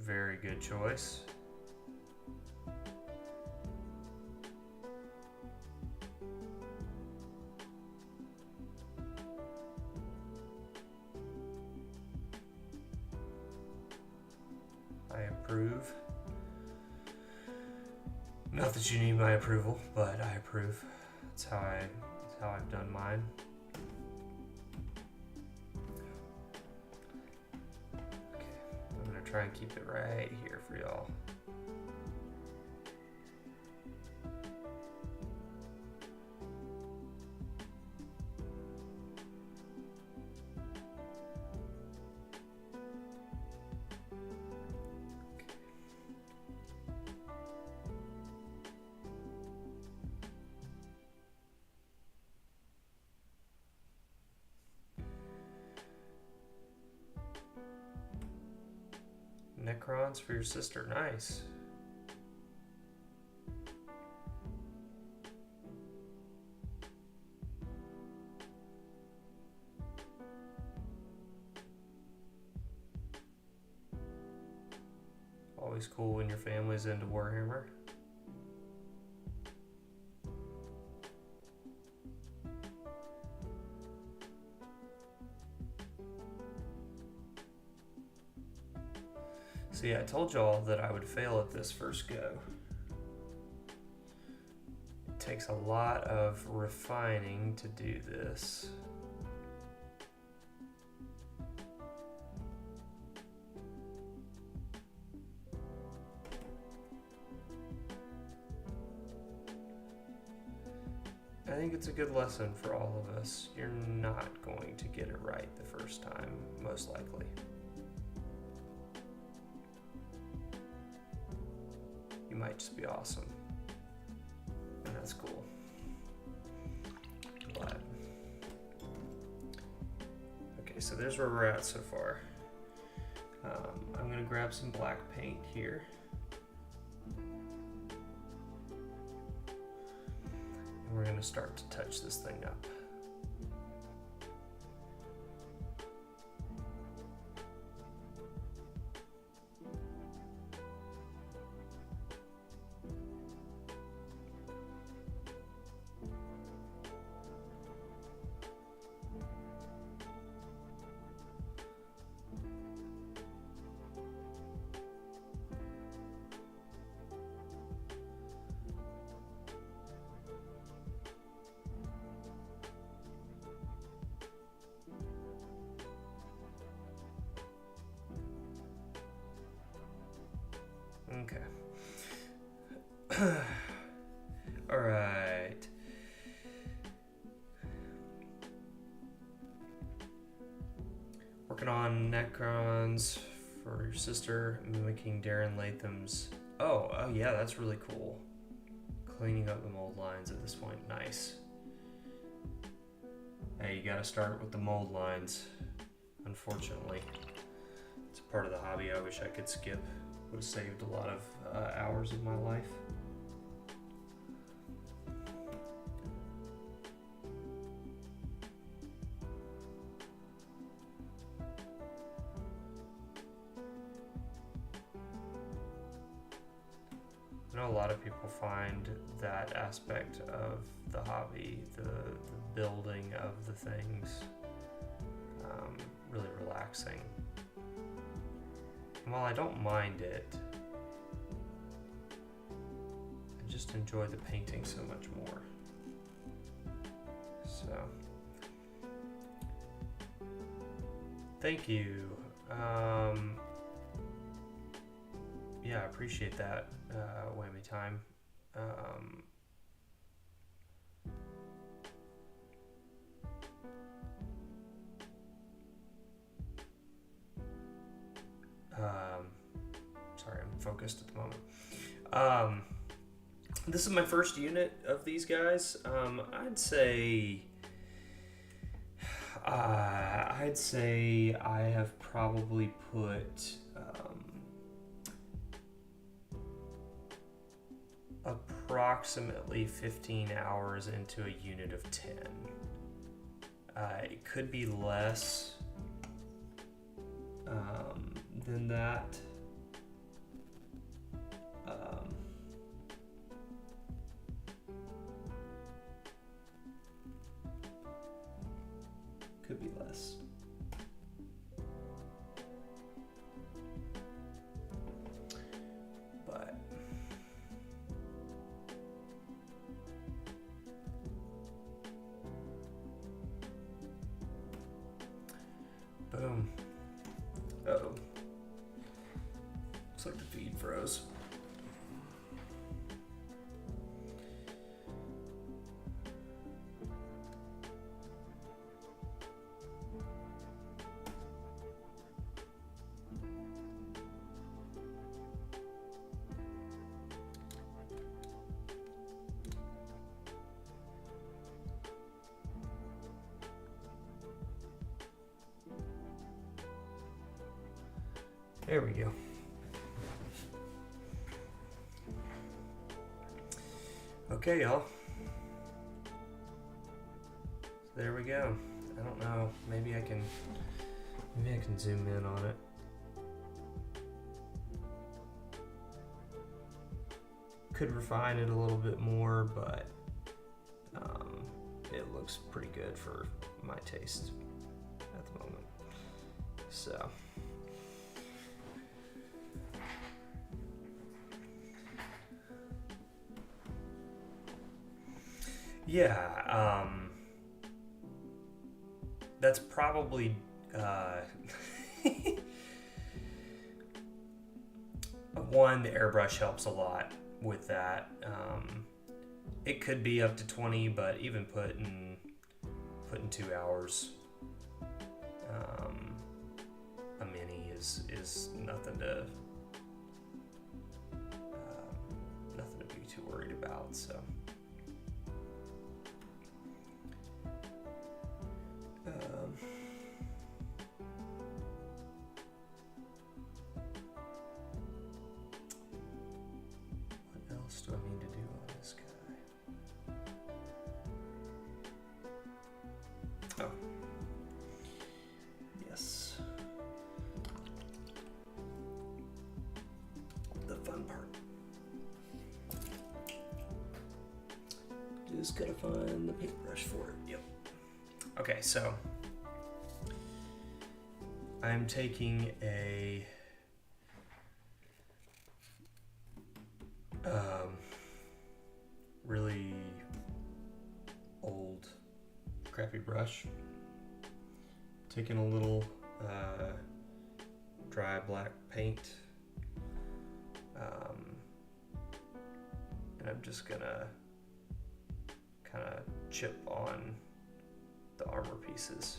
S1: Very good choice. I approve. Not that you need my approval, but I approve. That's how I've done mine. Okay, I'm gonna try and keep it right here for y'all. Necrons for your sister, nice. Always cool when your family's into Warhammer. See, I told y'all that I would fail at this first go. It takes a lot of refining to do this. I think it's a good lesson for all of us. You're not going to get it right the first time, most likely. You might just be awesome, and that's cool. But okay, so there's where we're at so far. I'm gonna grab some black paint here. And we're gonna start to touch this thing up. Okay. All right. Working on Necrons for your sister, mimicking Darren Latham's. Oh yeah, that's really cool. Cleaning up the mold lines at this point, nice. Hey, you gotta start with the mold lines. Unfortunately, it's a part of the hobby I wish I could skip. Would have saved a lot of hours of my life. I know a lot of people find that aspect of the hobby, the building of the things, really relaxing. And while I don't mind it, I just enjoy the painting so much more. So, thank you. yeah, I appreciate that, whammy time. Sorry, I'm focused at the moment. This is my first unit of these guys. I'd say I have probably put approximately 15 hours into a unit of 10. It could be less than that. Could be less. But boom. Uh-oh. Looks like the feed froze. There we go. Okay, y'all. So there we go. I don't know. Maybe I can zoom in on it. Could refine it a little bit more, but it looks pretty good for my taste at the moment. So. Yeah, that's probably one, the airbrush helps a lot with that. It could be up to 20, but even putting 2 hours a mini is nothing to be too worried about. So. What else do I need to do on this guy? Oh. Yes. The fun part. Just gotta find the paintbrush for it. Yep. Okay, so I'm taking a really old crappy brush, taking a little dry black paint, and I'm just gonna kind of chip on the armor pieces.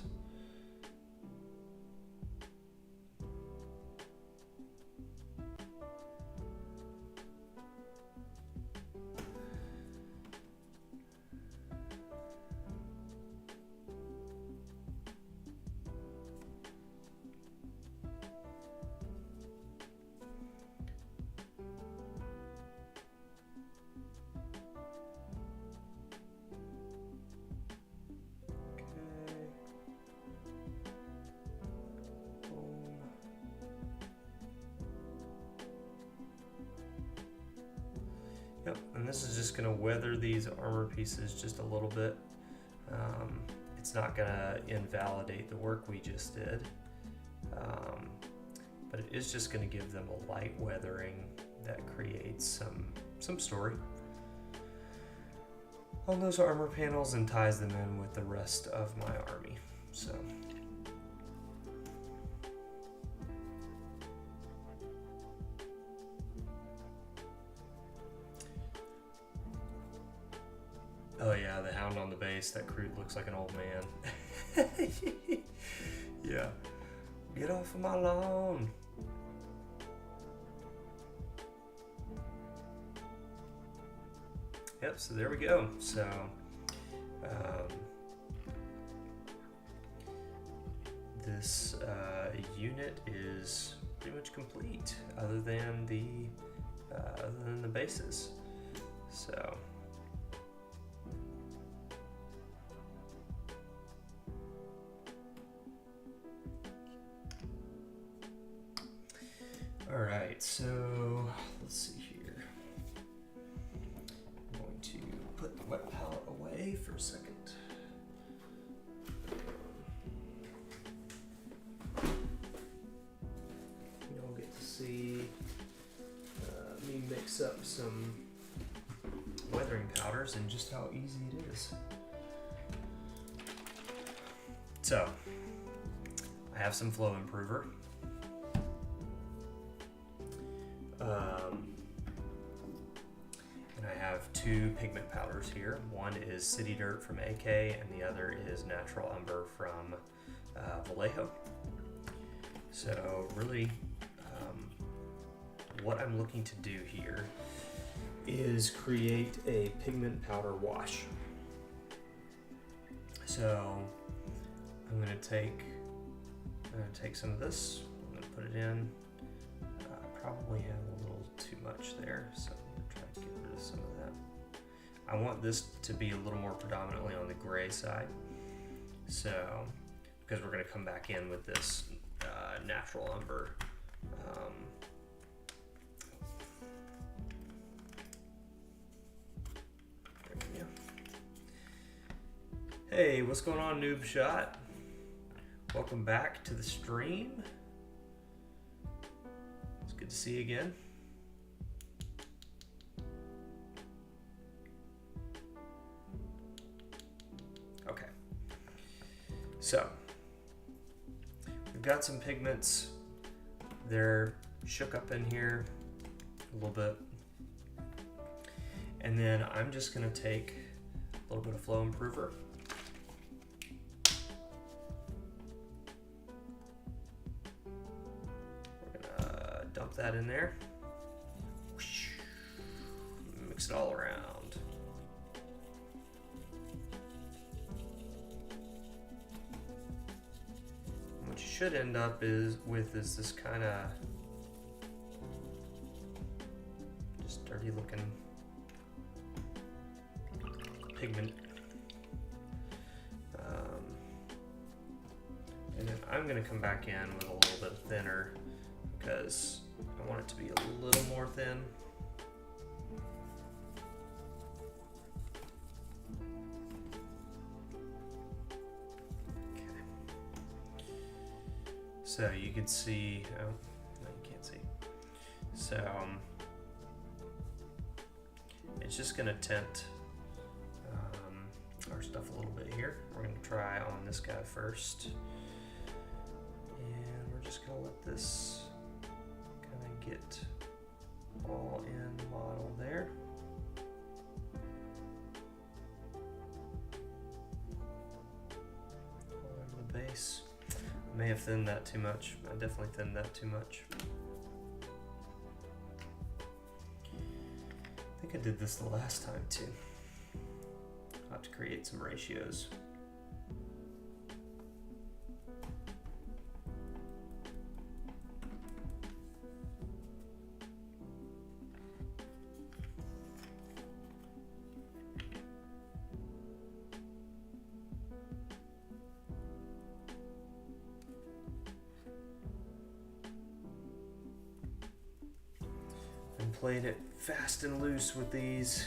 S1: Yep, and this is just going to weather these armor pieces just a little bit. It's not going to invalidate the work we just did, but it is just going to give them a light weathering that creates some story on those armor panels and ties them in with the rest of my army. So. Oh yeah, the hound on the base. That crew looks like an old man. Yeah. Get off of my lawn. Yep, so there we go. So, this unit is pretty much complete, other than the bases. So. All right, so let's see here. I'm going to put the wet palette away for a second. You'll get to see me mix up some weathering powders and just how easy it is. So, I have some flow improver. And I have two pigment powders here. One is City Dirt from AK, and the other is Natural Umber from Vallejo. So really, what I'm looking to do here is create a pigment powder wash. So I'm going to take some of this. I'm going to put it in. Probably have a little too much there, so I'm going to try to get rid of some of that. I want this to be a little more predominantly on the gray side, so because we're going to come back in with this natural umber. There we go. Hey, what's going on, Noob Shot? Welcome back to the stream. Good to see you again. Okay. So, we've got some pigments. They're shook up in here a little bit. And then I'm just going to take a little bit of flow improver. Dump that in there. Mix it all around. What you should end up is this kind of just dirty looking pigment. And then I'm going to come back in with a little bit thinner because I want it to be a little more thin. Okay. So you can see, oh, no, you can't see. So it's just going to tint our stuff a little bit here. We're going to try on this guy first. And we're just going to let this get all in the model there. All over the base. I may have thinned that too much. I definitely thinned that too much. I think I did this the last time too. I'll have to create some ratios. Played it fast and loose with these.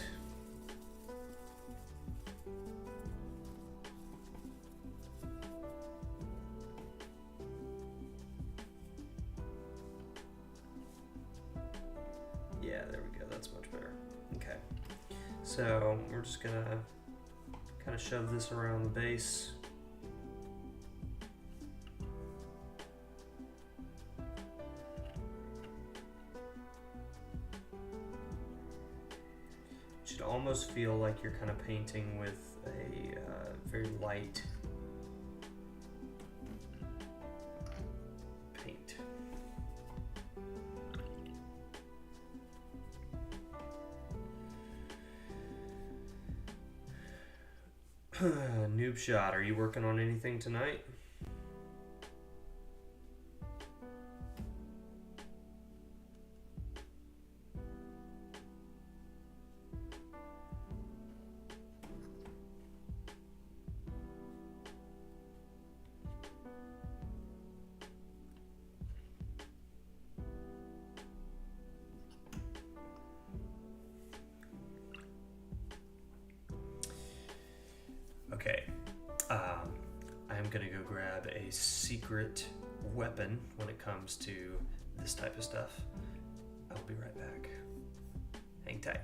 S1: Yeah, there we go. That's much better. Okay. So we're just gonna kind of shove this around the base. almost feel like you're kind of painting with a very light paint. Noob Shot, are you working on anything tonight? Okay, I'm gonna go grab a secret weapon when it comes to this type of stuff. I'll be right back. Hang tight.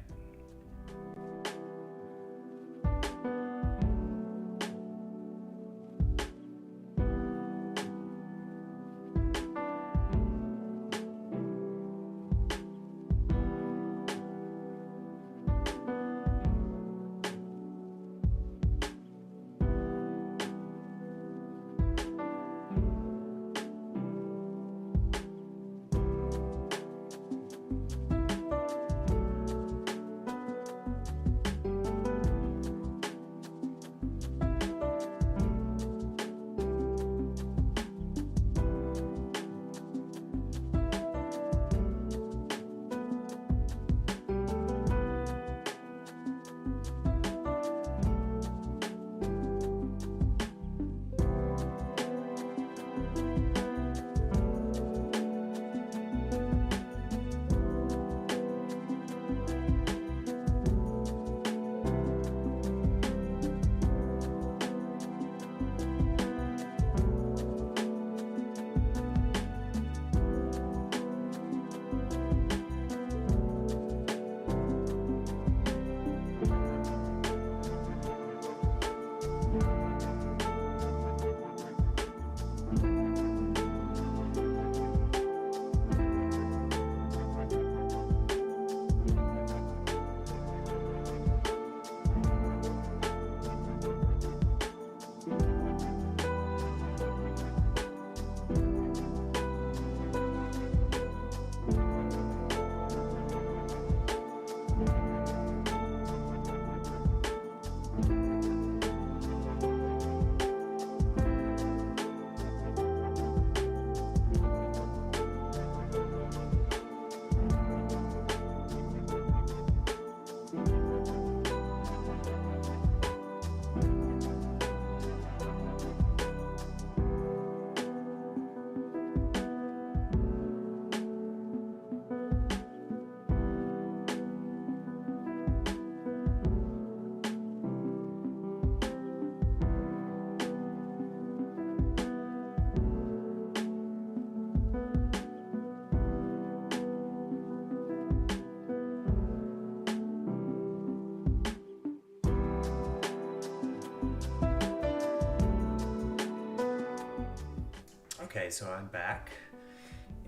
S1: Okay, so I'm back,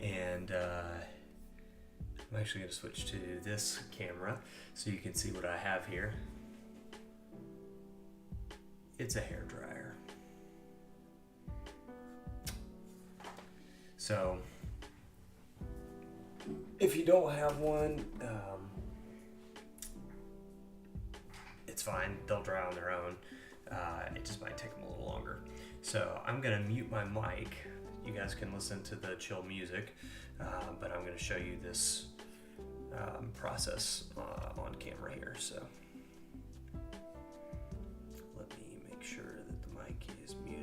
S1: and I'm actually going to switch to this camera so you can see what I have here. It's a hairdryer. So, if you don't have one, it's fine. They'll dry on their own. It just might take them a little longer. So I'm going to mute my mic. You guys can listen to the chill music, but I'm going to show you this process on camera here. So let me make sure that the mic is muted.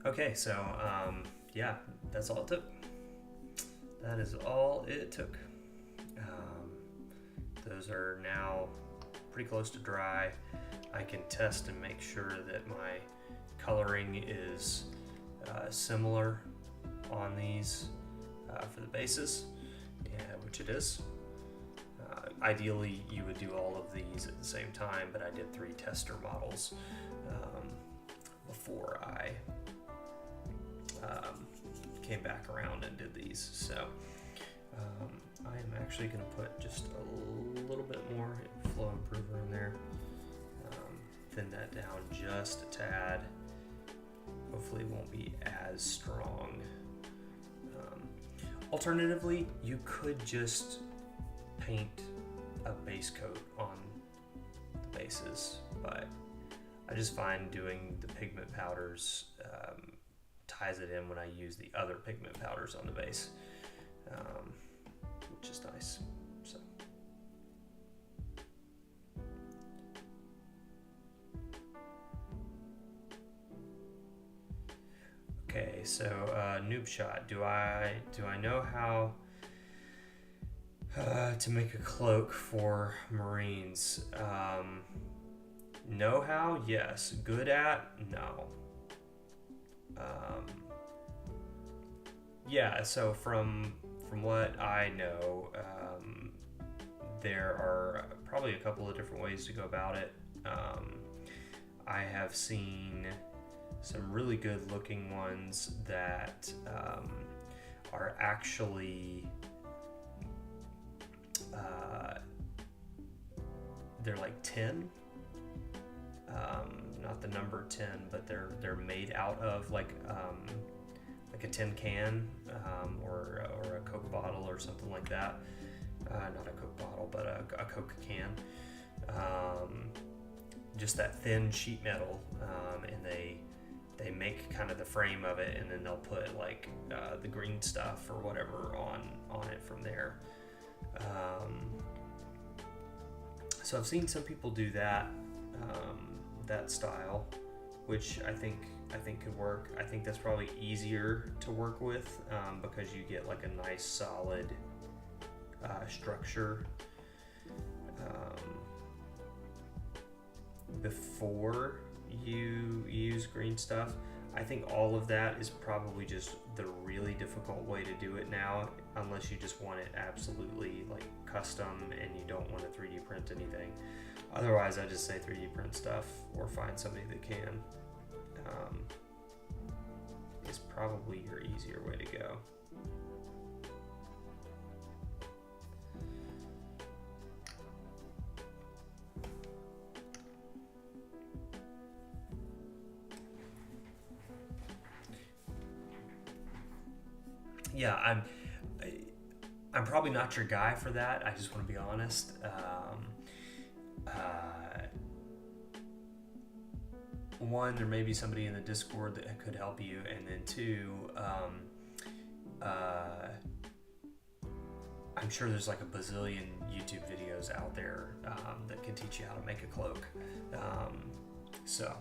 S1: Okay, so yeah, that's all it took. That is all it took. Those are now pretty close to dry. I can test and make sure that my coloring is similar on these for the bases, which it is. Ideally, you would do all of these at the same time, but I did 3 tester models before I came back around and did these. So I am actually going to put just a little bit more flow improver in there, thin that down just a tad. Hopefully it won't be as strong. Alternatively, you could just paint a base coat on the bases, but I just find doing the pigment powders ties it in when I use the other pigment powders on the base, which is nice. So. Okay, so noob shot. Do I know how to make a cloak for Marines? Know how? Yes. Good at? No. Yeah. So from what I know, there are probably a couple of different ways to go about it. I have seen some really good looking ones that are actually they're like 10, not the number 10, but they're made out of like a tin can or a Coke bottle or something like that. Not a Coke bottle, but a Coke can. Just that thin sheet metal, and they make kind of the frame of it, and then they'll put like the green stuff or whatever on it from there. So I've seen some people do that style, which I think could work. I think that's probably easier to work with because you get like a nice solid structure before you use green stuff. I think all of that is probably just the really difficult way to do it now, unless you just want it absolutely like custom and you don't want to 3D print anything. Otherwise, I just say 3D print stuff or find somebody that can. Is probably your easier way to go. Yeah, I'm probably not your guy for that. I just want to be honest. One, there may be somebody in the Discord that could help you, and then two, I'm sure there's like a bazillion YouTube videos out there that can teach you how to make a cloak. So.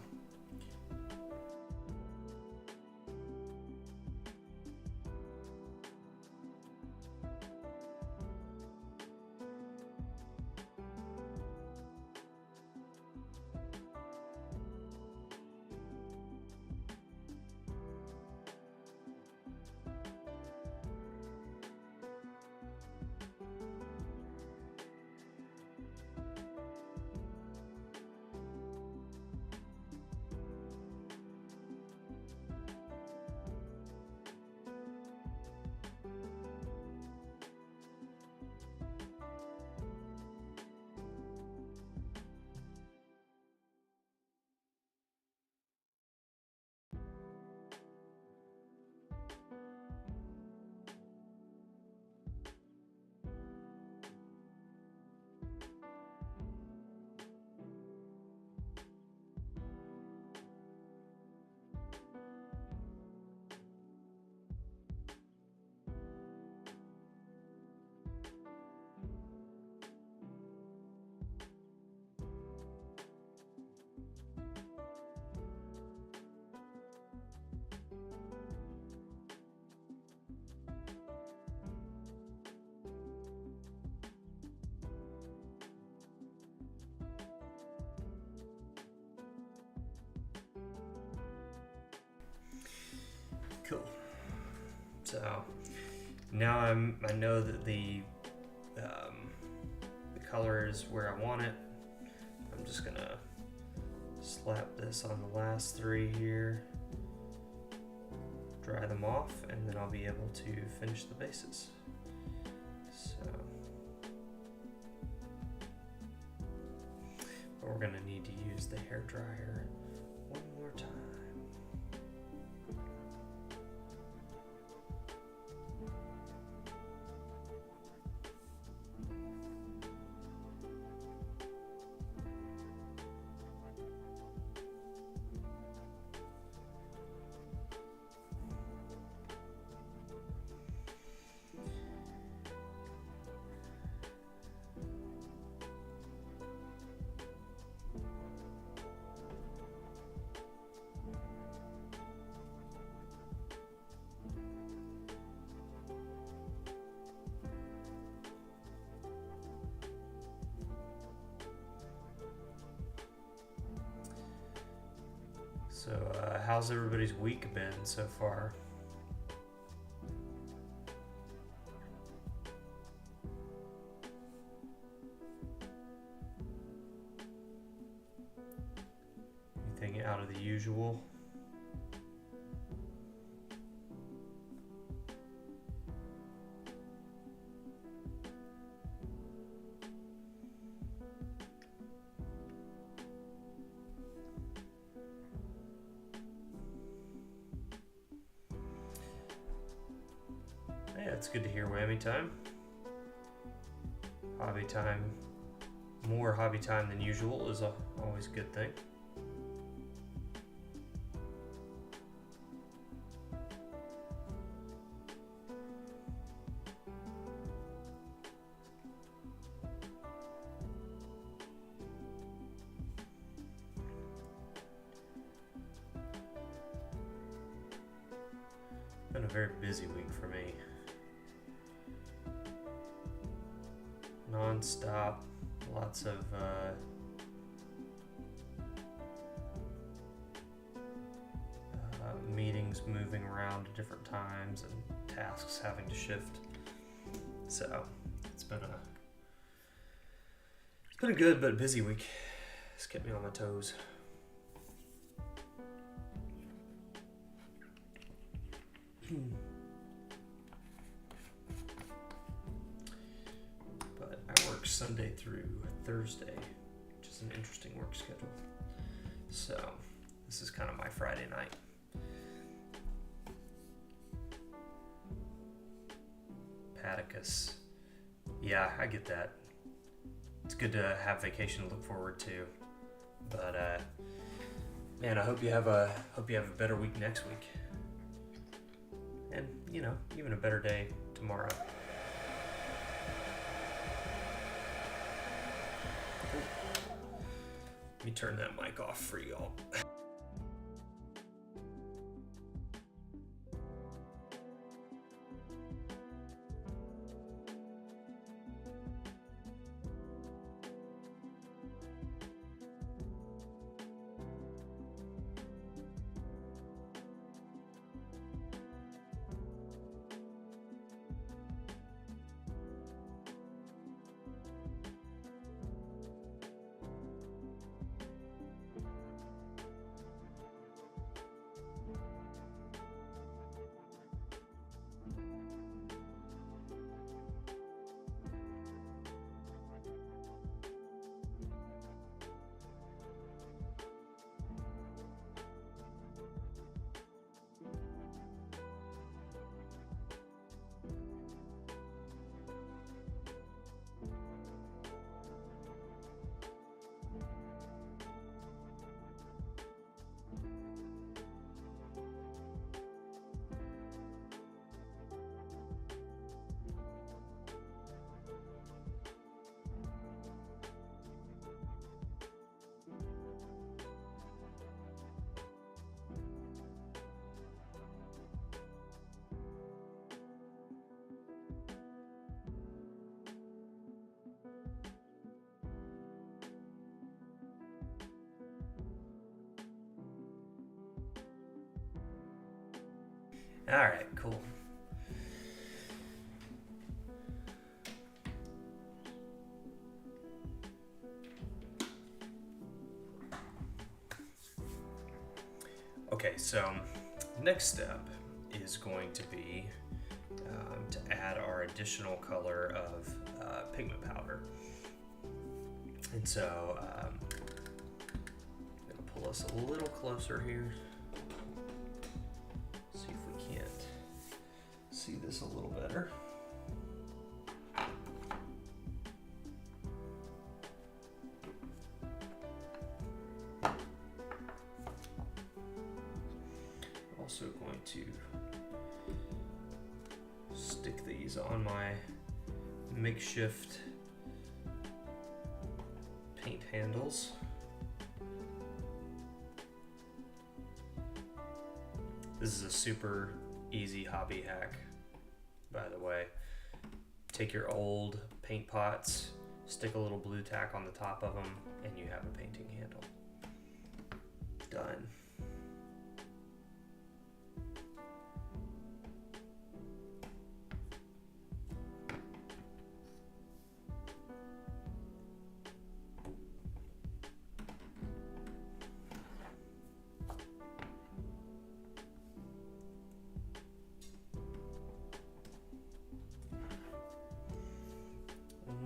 S1: Cool. So now I know that the color is where I want it. I'm just gonna slap this on the last 3 here, dry them off, and then I'll be able to finish the bases. So, but we're gonna need to use the hair dryer one more time. So, how's everybody's week been so far? Anything out of the usual? Yeah, it's good to hear whammy time. Hobby time, more hobby time than usual is always a good thing. Been a very busy week for me. Non-stop, lots of meetings moving around at different times and tasks having to shift. So it's been a good but busy week. It's kept me on my toes. But I work Sunday through Thursday, which is an interesting work schedule. So this is kind of my Friday night. Paticus. Yeah, I get that. It's good to have vacation to look forward to. But man, I hope you have a better week next week. And, you know, even a better day tomorrow. Let me turn that mic off for y'all. All right, cool. Okay, so next step is going to be to add our additional color of pigment powder. And so I'm going to pull us a little closer here. See if we can't see this a little better. Also going to stick these on my makeshift paint handles. This is a super easy hobby hack, by the way. Take your old paint pots, stick a little blue tack on the top of them, and you have a painting handle. Done.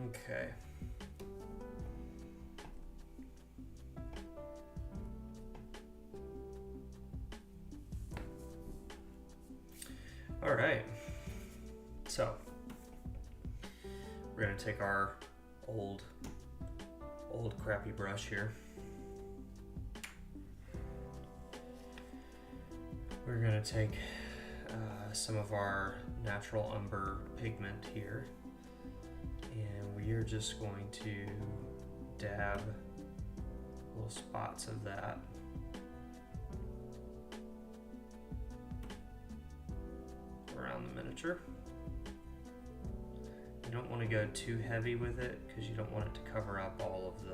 S1: Okay. All right. So we're going to take our old crappy brush here. We're going to take some of our natural umber pigment here, and we are just going to dab little spots of that around the miniature. You don't want to go too heavy with it because you don't want it to cover up all of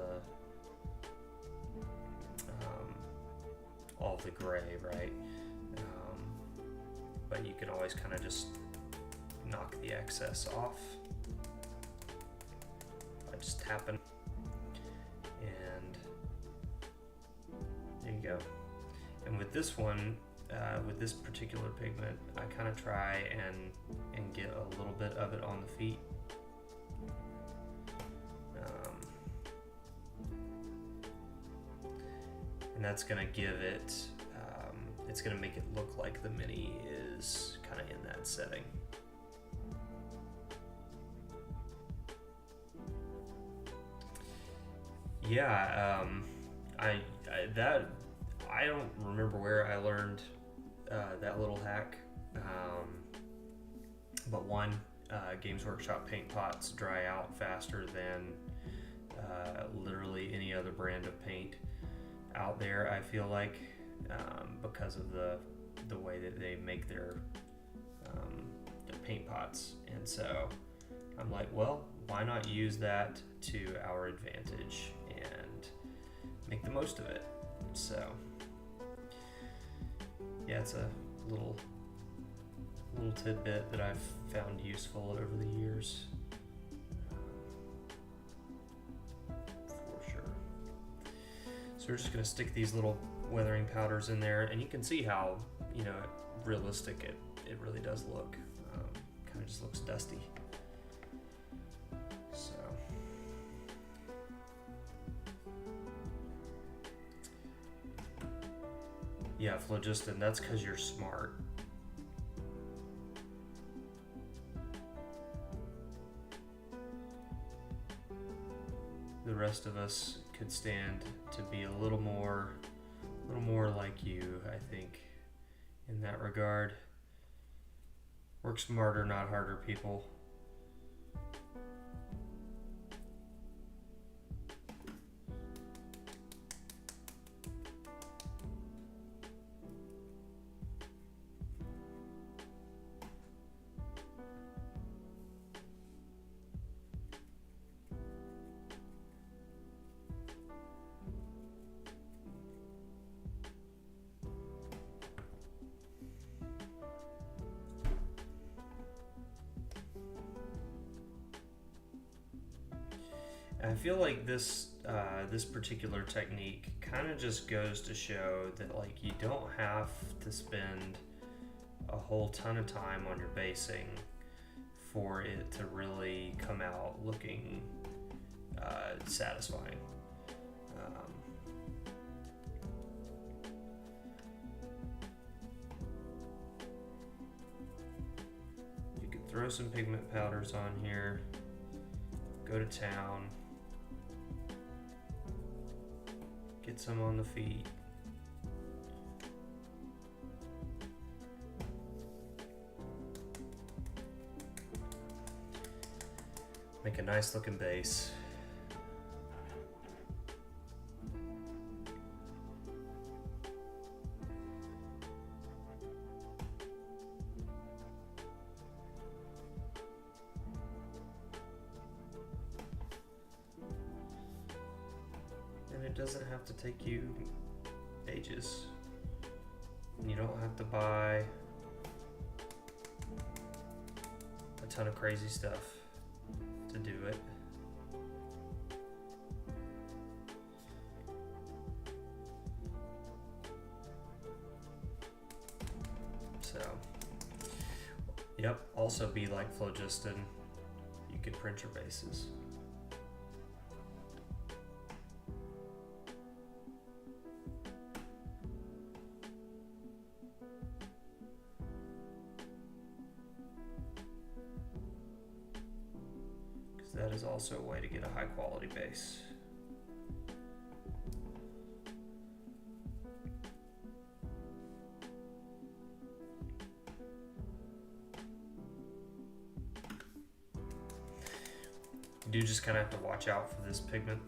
S1: the gray, right? But you can always kind of just knock the excess off by just tapping, and there you go. And with this one, with this particular pigment, I kind of try and get a little bit of it on the feet. And that's going to give it, it's going to make it look like the mini is kind of in that setting. Yeah, I don't remember where I learned that little hack, but one, Games Workshop paint pots dry out faster than literally any other brand of paint out there, I feel like, because of the way that they make their paint pots. And so I'm like, well, why not use that to our advantage and make the most of it? So yeah, it's a little tidbit that I've found useful over the years, for sure. So we're just going to stick these little weathering powders in there, and you can see how, you know, realistic it really does look. Kind of just looks dusty. So yeah, Phlogiston, that's because you're smart. The rest of us could stand to be a little more like you, I think, in that regard. Work smarter, not harder, people. feel like this this particular technique kind of just goes to show that like you don't have to spend a whole ton of time on your basing for it to really come out looking satisfying. You can throw some pigment powders on here, go to town, get some on the feet. Make a nice looking base. And it doesn't have to take you ages. You don't have to buy a ton of crazy stuff to do it. So, yep, also be like phlogiston. You could print your bases. That is also a way to get a high quality base. You do just kind of have to watch out for this pigment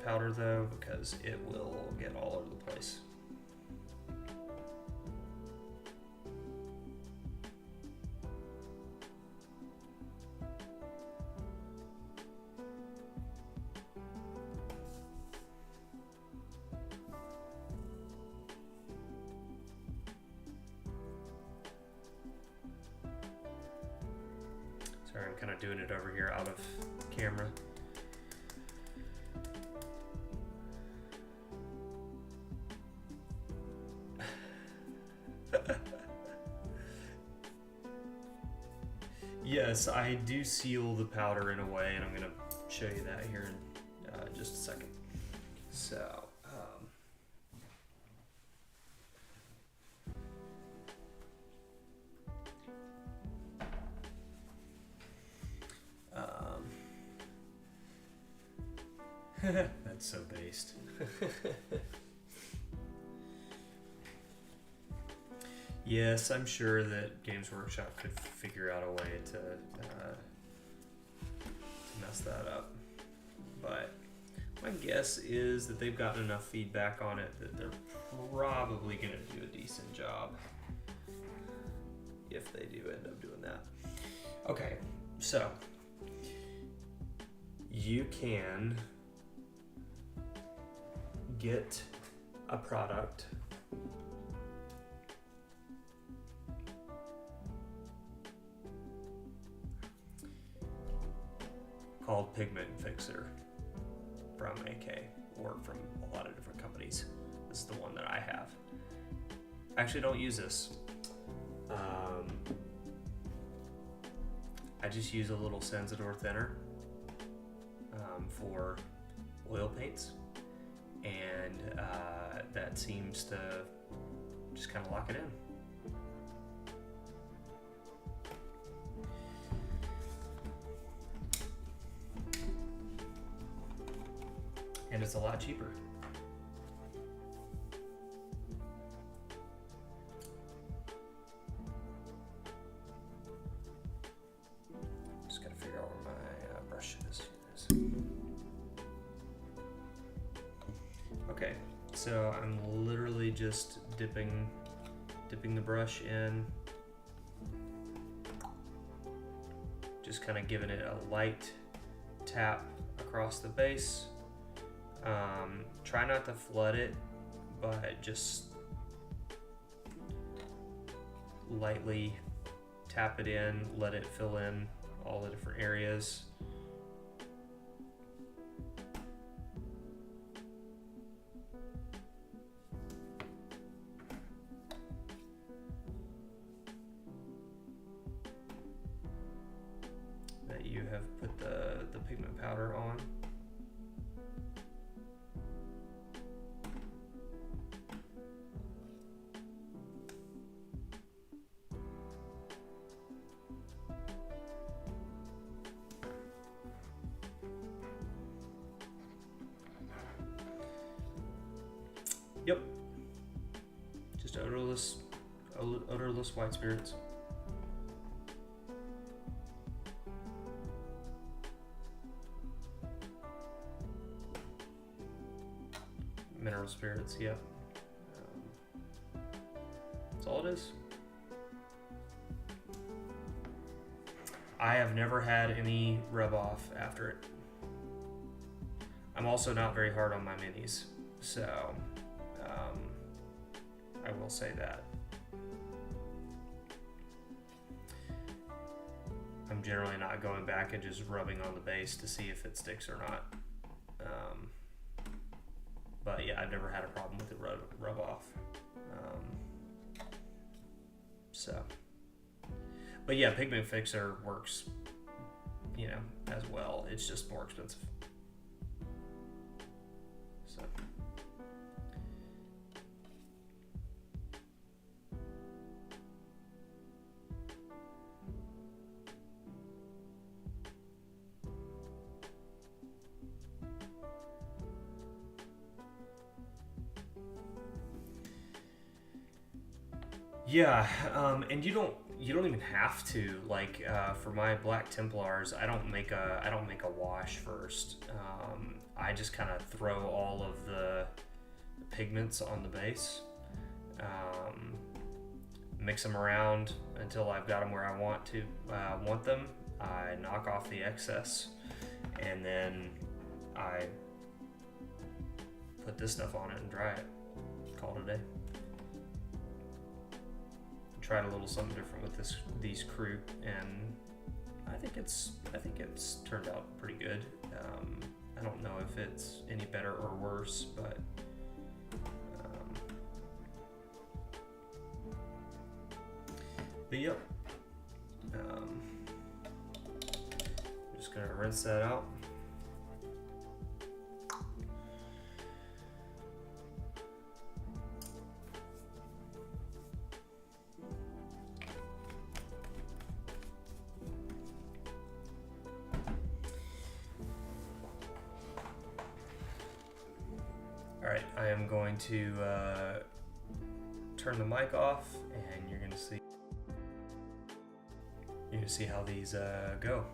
S1: powder though, because it will get all over the place. Sorry, I'm kind of doing it over here out of camera. Yes, I do seal the powder in a way, and I'm going to show you that here in just a second. So, that's so based. Yes, I'm sure that Games Workshop could figure out a way to mess that up. But my guess is that they've gotten enough feedback on it that they're probably going to do a decent job if they do end up doing that. Okay, so you can get a product called Pigment Fixer from AK or from a lot of different companies. This is the one that I have. I actually don't use this. I just use a little Senzador thinner for oil paints, and that seems to just kind of lock it in. And it's a lot cheaper. Just gotta figure out where my brush is. Okay, so I'm literally just dipping the brush in, just kind of giving it a light tap across the base. Try not to flood it, but just lightly tap it in, let it fill in all the different areas. pigment powder on. Yep. Just odorless white spirits. Mineral spirits, yeah. That's all it is. I have never had any rub off after it. I'm also not very hard on my minis, so I will say that. I'm generally not going back and just rubbing on the base to see if it sticks or not. But yeah, I've never had a problem with it rub off. But yeah, Pigment Fixer works, as well. It's just more expensive. So. Yeah, and you don't even have to, like, for my Black Templars, I don't make a wash first. I just kind of throw all of the pigments on the base, mix them around until I've got them where I want them. I knock off the excess, and then I put this stuff on it and dry it. Call it a day. Tried a little something different with these crew, and I think it's turned out pretty good. I don't know if it's any better or worse, but yep. I'm just gonna rinse that out. Alright, I am going to turn the mic off, and you're going to see how these go.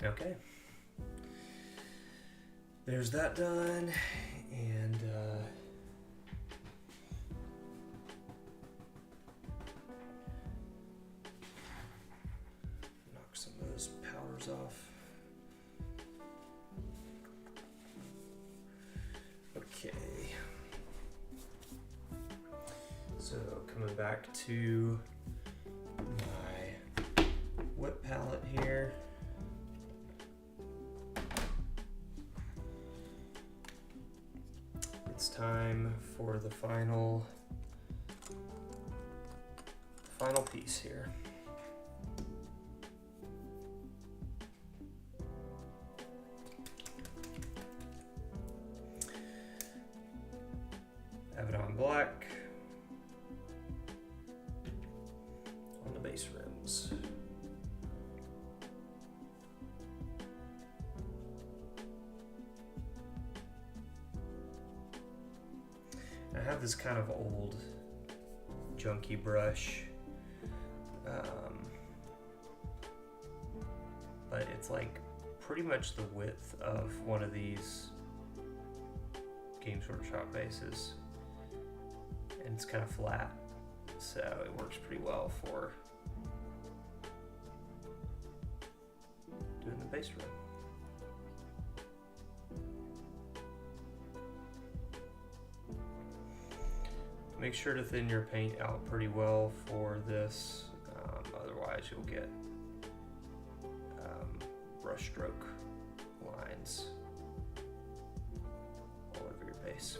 S1: Okay. There's that done, and knock some of those powders off. Okay. So coming back to my whip palette here. It's time for the final piece here. Have it on black on the base rims. I have this kind of old junky brush, but it's like pretty much the width of one of these Games Workshop bases, and it's kind of flat, so it works pretty well for doing the base rim. Make sure to thin your paint out pretty well for this, otherwise you'll get brush stroke lines all over your base.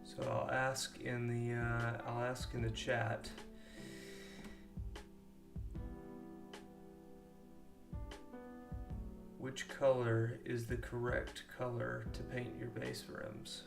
S1: So I'll ask in the chat, which color is the correct color to paint your base rims?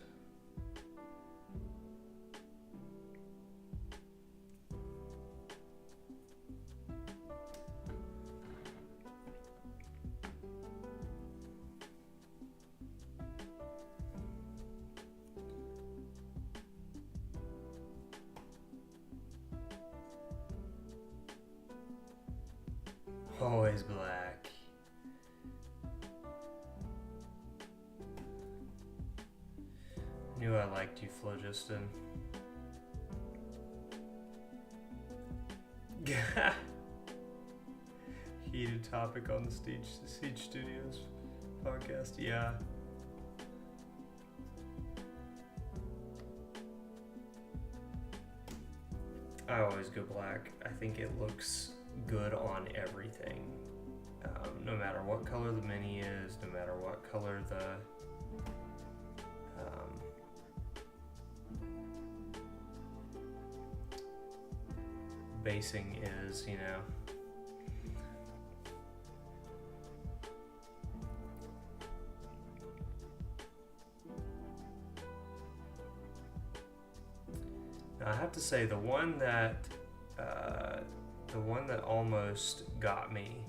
S1: Always black. Knew I liked you, Phlogiston. Heated topic on the Siege Studios podcast. Yeah. I always go black. I think it looks good on everything. No matter what color the mini is, no matter what color the basing is, you know. Now, I have to say the one that almost got me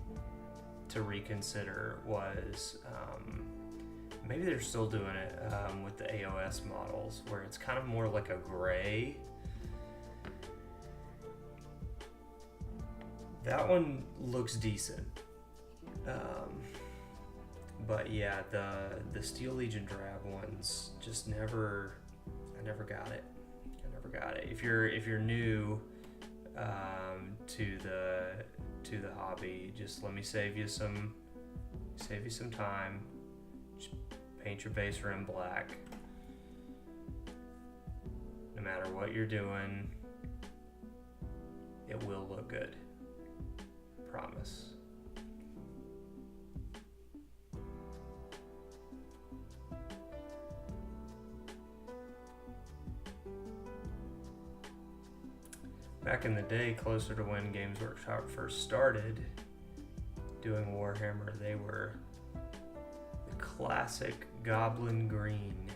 S1: to reconsider was maybe they're still doing it with the AOS models, where it's kind of more like a gray. That one looks decent. But yeah, the Steel Legion drab ones just I never got it. If you're new to the hobby, just let me save you some time. Just paint your base rim black. No matter what you're doing, it will look good. Promise. Back in the day, closer to when Games Workshop first started doing Warhammer, they were the classic goblin green.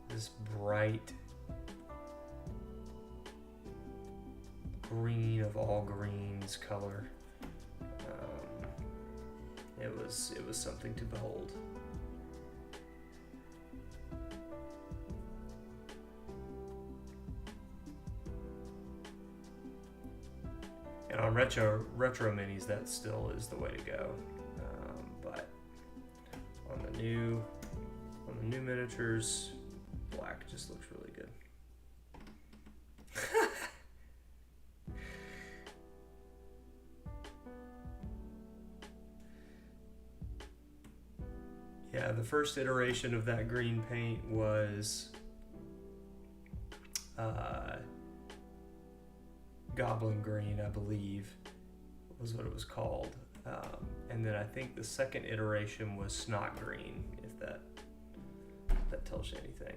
S1: This bright green of all greens color. It was something to behold. And on retro minis, that still is the way to go. But on the new miniatures, black just looks really good. Yeah, the first iteration of that green paint was Goblin Green, I believe, was what it was called. And then I think the second iteration was Snot Green, if that tells you anything.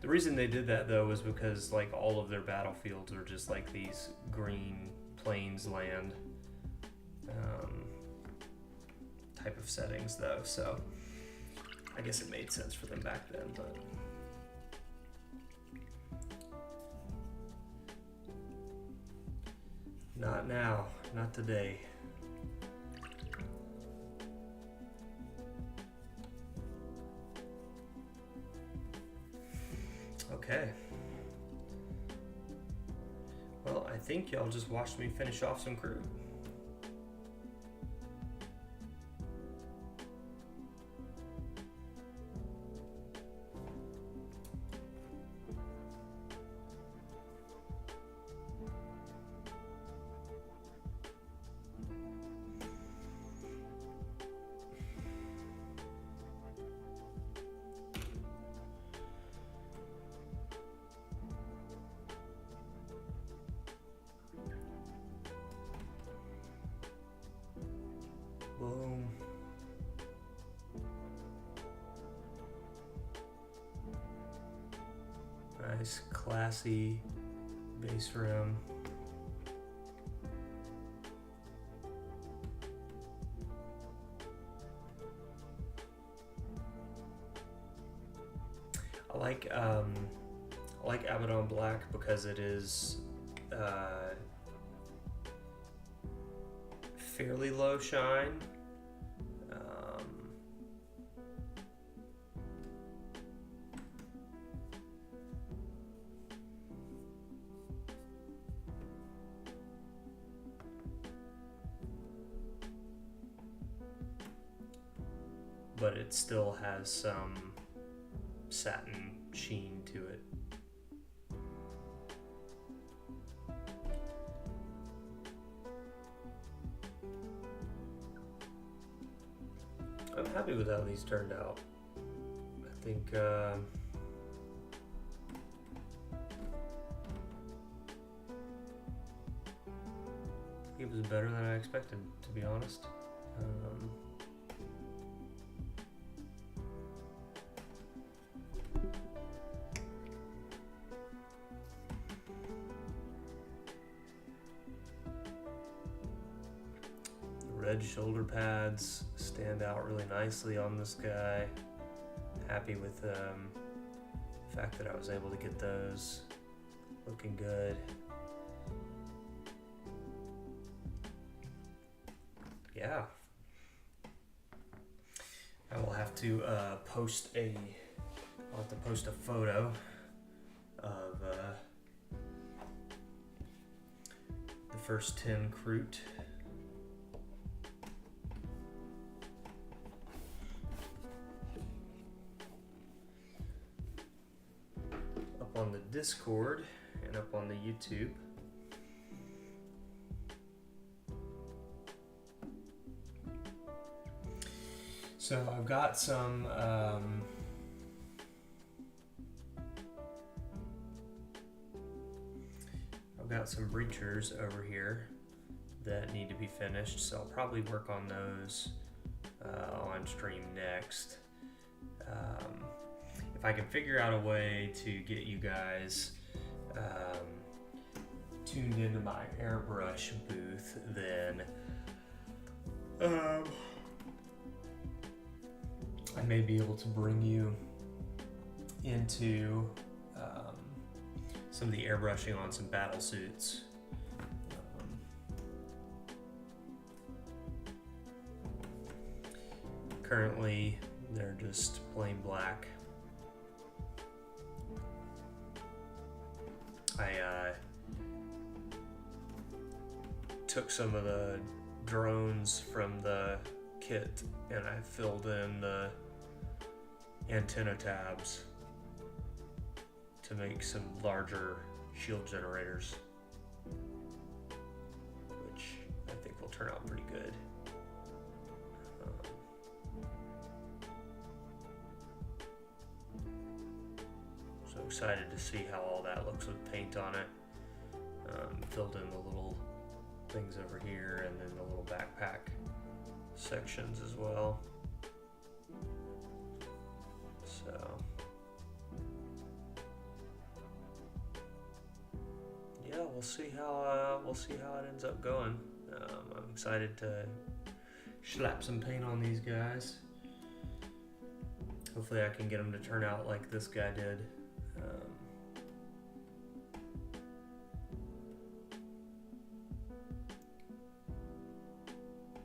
S1: The reason they did that, though, was because like all of their battlefields are just like these green plains land type of settings, though, so I guess it made sense for them back then, but not now, not today. Okay. Well, I think y'all just watched me finish off some crew. Boom. Nice, classy base rim. I like Abaddon Black because it is fairly low shine. But it still has some satin sheen to it. I'm happy with how these turned out. I think it was better than I expected, to be honest. Red shoulder pads stand out really nicely on this guy. happy with the fact that I was able to get those looking good. Yeah. I will have to post a photo of the first 10 Kroot. Up on the Discord and up on the YouTube. So I've got some breachers over here that need to be finished, so I'll probably work on those on stream next. If I can figure out a way to get you guys tuned into my airbrush booth, then I may be able to bring you into some of the airbrushing on some battle suits. Currently, they're just plain black. I took some of the drones from the kit and I filled in the antenna tabs to make some larger shield generators, which I think will turn out pretty good. So excited to see how all that looks with paint on it. Filled in the little things over here and then the little backpack sections as well. So yeah, we'll see how it ends up going. I'm excited to slap some paint on these guys. Hopefully I can get them to turn out like this guy did.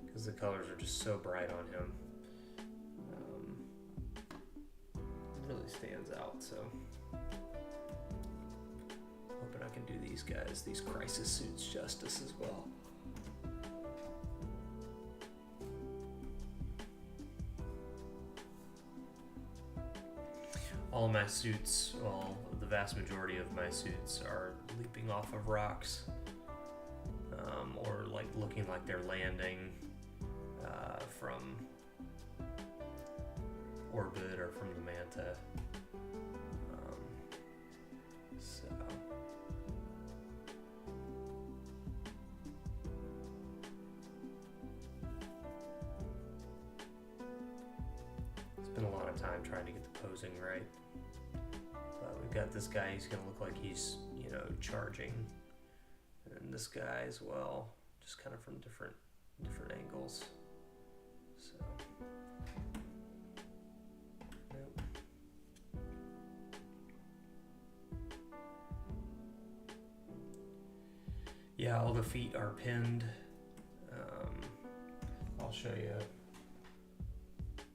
S1: Because the colors are just so bright on him. It really stands out, so hoping I can do these guys, these crisis suits, justice as well. All of my suits, well, the vast majority of my suits are leaping off of rocks, or like looking like they're landing from orbit or from the manta. So spent a lot of time trying to get the posing right. We've got this guy, he's gonna look like he's, charging. And this guy as well, just kind of from different angles. So yep. Yeah, all the feet are pinned. I'll show you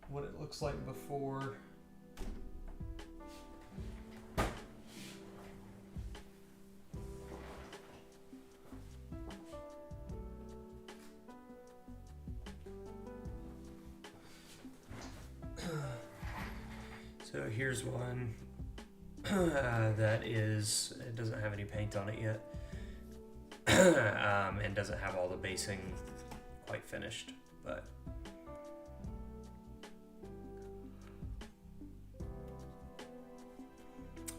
S1: what it looks like before. So here's one that it doesn't have any paint on it yet, and doesn't have all the basing quite finished, but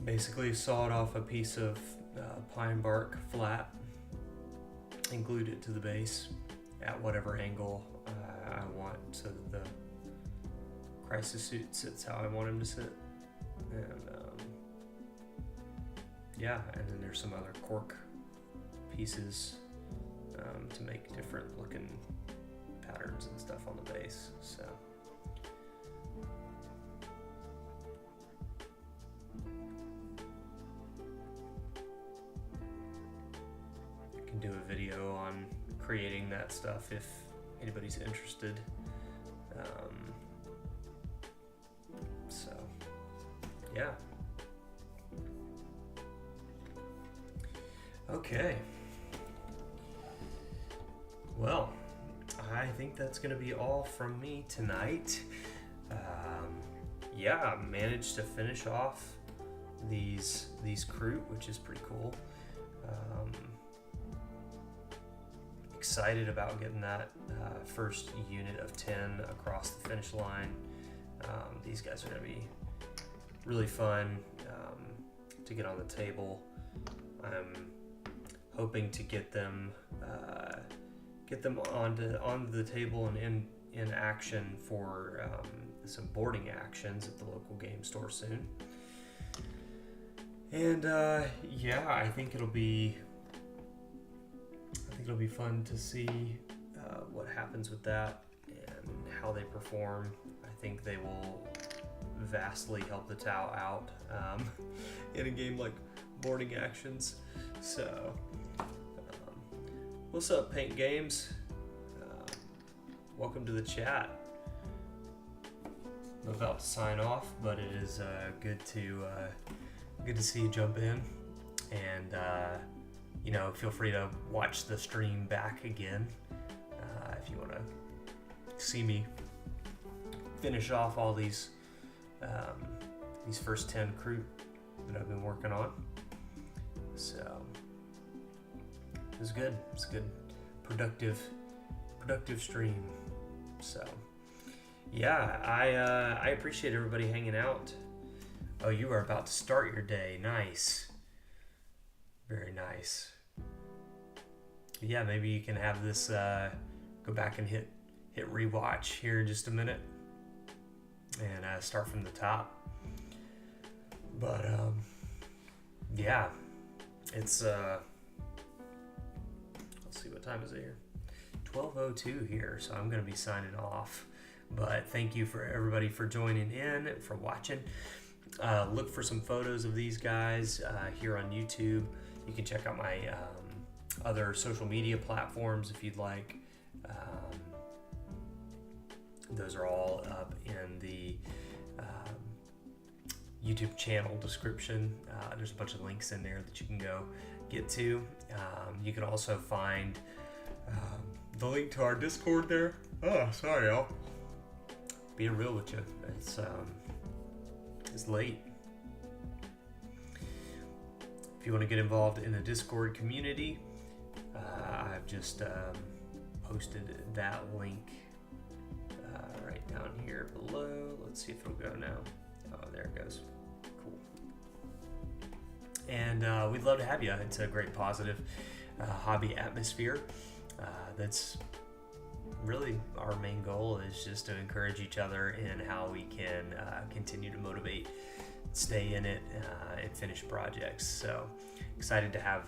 S1: basically sawed off a piece of pine bark flat and glued it to the base at whatever angle I want, so that the crisis suit sits how I want him to sit. And yeah, and then there's some other cork pieces to make different looking patterns and stuff on the base. So can do a video on creating that stuff if anybody's interested. So yeah. Okay. Well, I think that's going to be all from me tonight. Yeah, I managed to finish off these Kroot, which is pretty cool. Excited about getting that first unit of 10 across the finish line. These guys are going to be really fun to get on the table. I'm hoping to get them onto the table and in action for some boarding actions at the local game store soon. And yeah, I think it'll be fun to see what happens with that and how they perform. I think they will vastly help the Tau out in a game like boarding actions. So, what's up, Paint Games? Welcome to the chat. I'm about to sign off, but it is good to see you jump in, and feel free to watch the stream back again if you want to see me finish off all these first 10 Kroot that I've been working on. So it was good. It's a good, productive stream. So yeah, I appreciate everybody hanging out. Oh, you are about to start your day. Nice. Very nice. Yeah, maybe you can have this go back and hit rewatch here in just a minute and start from the top. But yeah, it's let's see, what time is it here? 12:02 here, so I'm gonna be signing off. But thank you for everybody for joining in, for watching. Look for some photos of these guys here on YouTube. You can check out my other social media platforms if you'd like. Those are all up in the YouTube channel description. There's a bunch of links in there that you can go get to. You can also find the link to our Discord there. Oh, sorry, y'all. Being real with you, it's late. If you want to get involved in the Discord community, I've just posted that link right down here below. Let's see if it'll go now. Oh, there it goes. Cool. And we'd love to have you. It's a great positive hobby atmosphere. That's really our main goal, is just to encourage each other in how we can continue to motivate, stay in it, and finish projects. So excited to have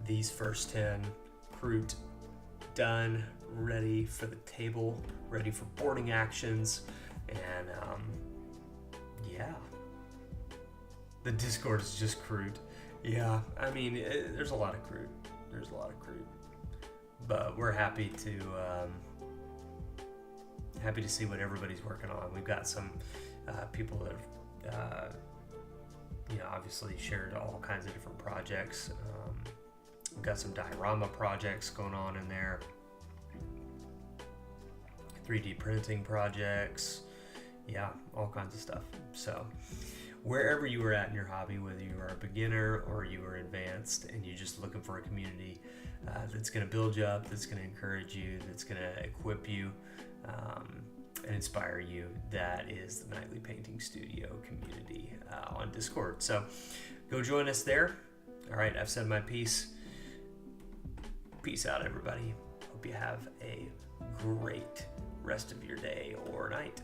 S1: these first 10 Kroot done, ready for the table, ready for boarding actions, and yeah, the Discord is just Kroot. Yeah, I mean, there's a lot of Kroot. But we're happy to see what everybody's working on. We've got some people that have, obviously shared all kinds of different projects. We've got some diorama projects going on in there, 3D printing projects, yeah, all kinds of stuff. So wherever you are at in your hobby, whether you are a beginner or you are advanced and you're just looking for a community that's going to build you up, that's going to encourage you, that's going to equip you and inspire you, that is the Nightly Painting Studio community on Discord. So go join us there. All right, I've said my piece. Peace out, everybody. Hope you have a great rest of your day or night.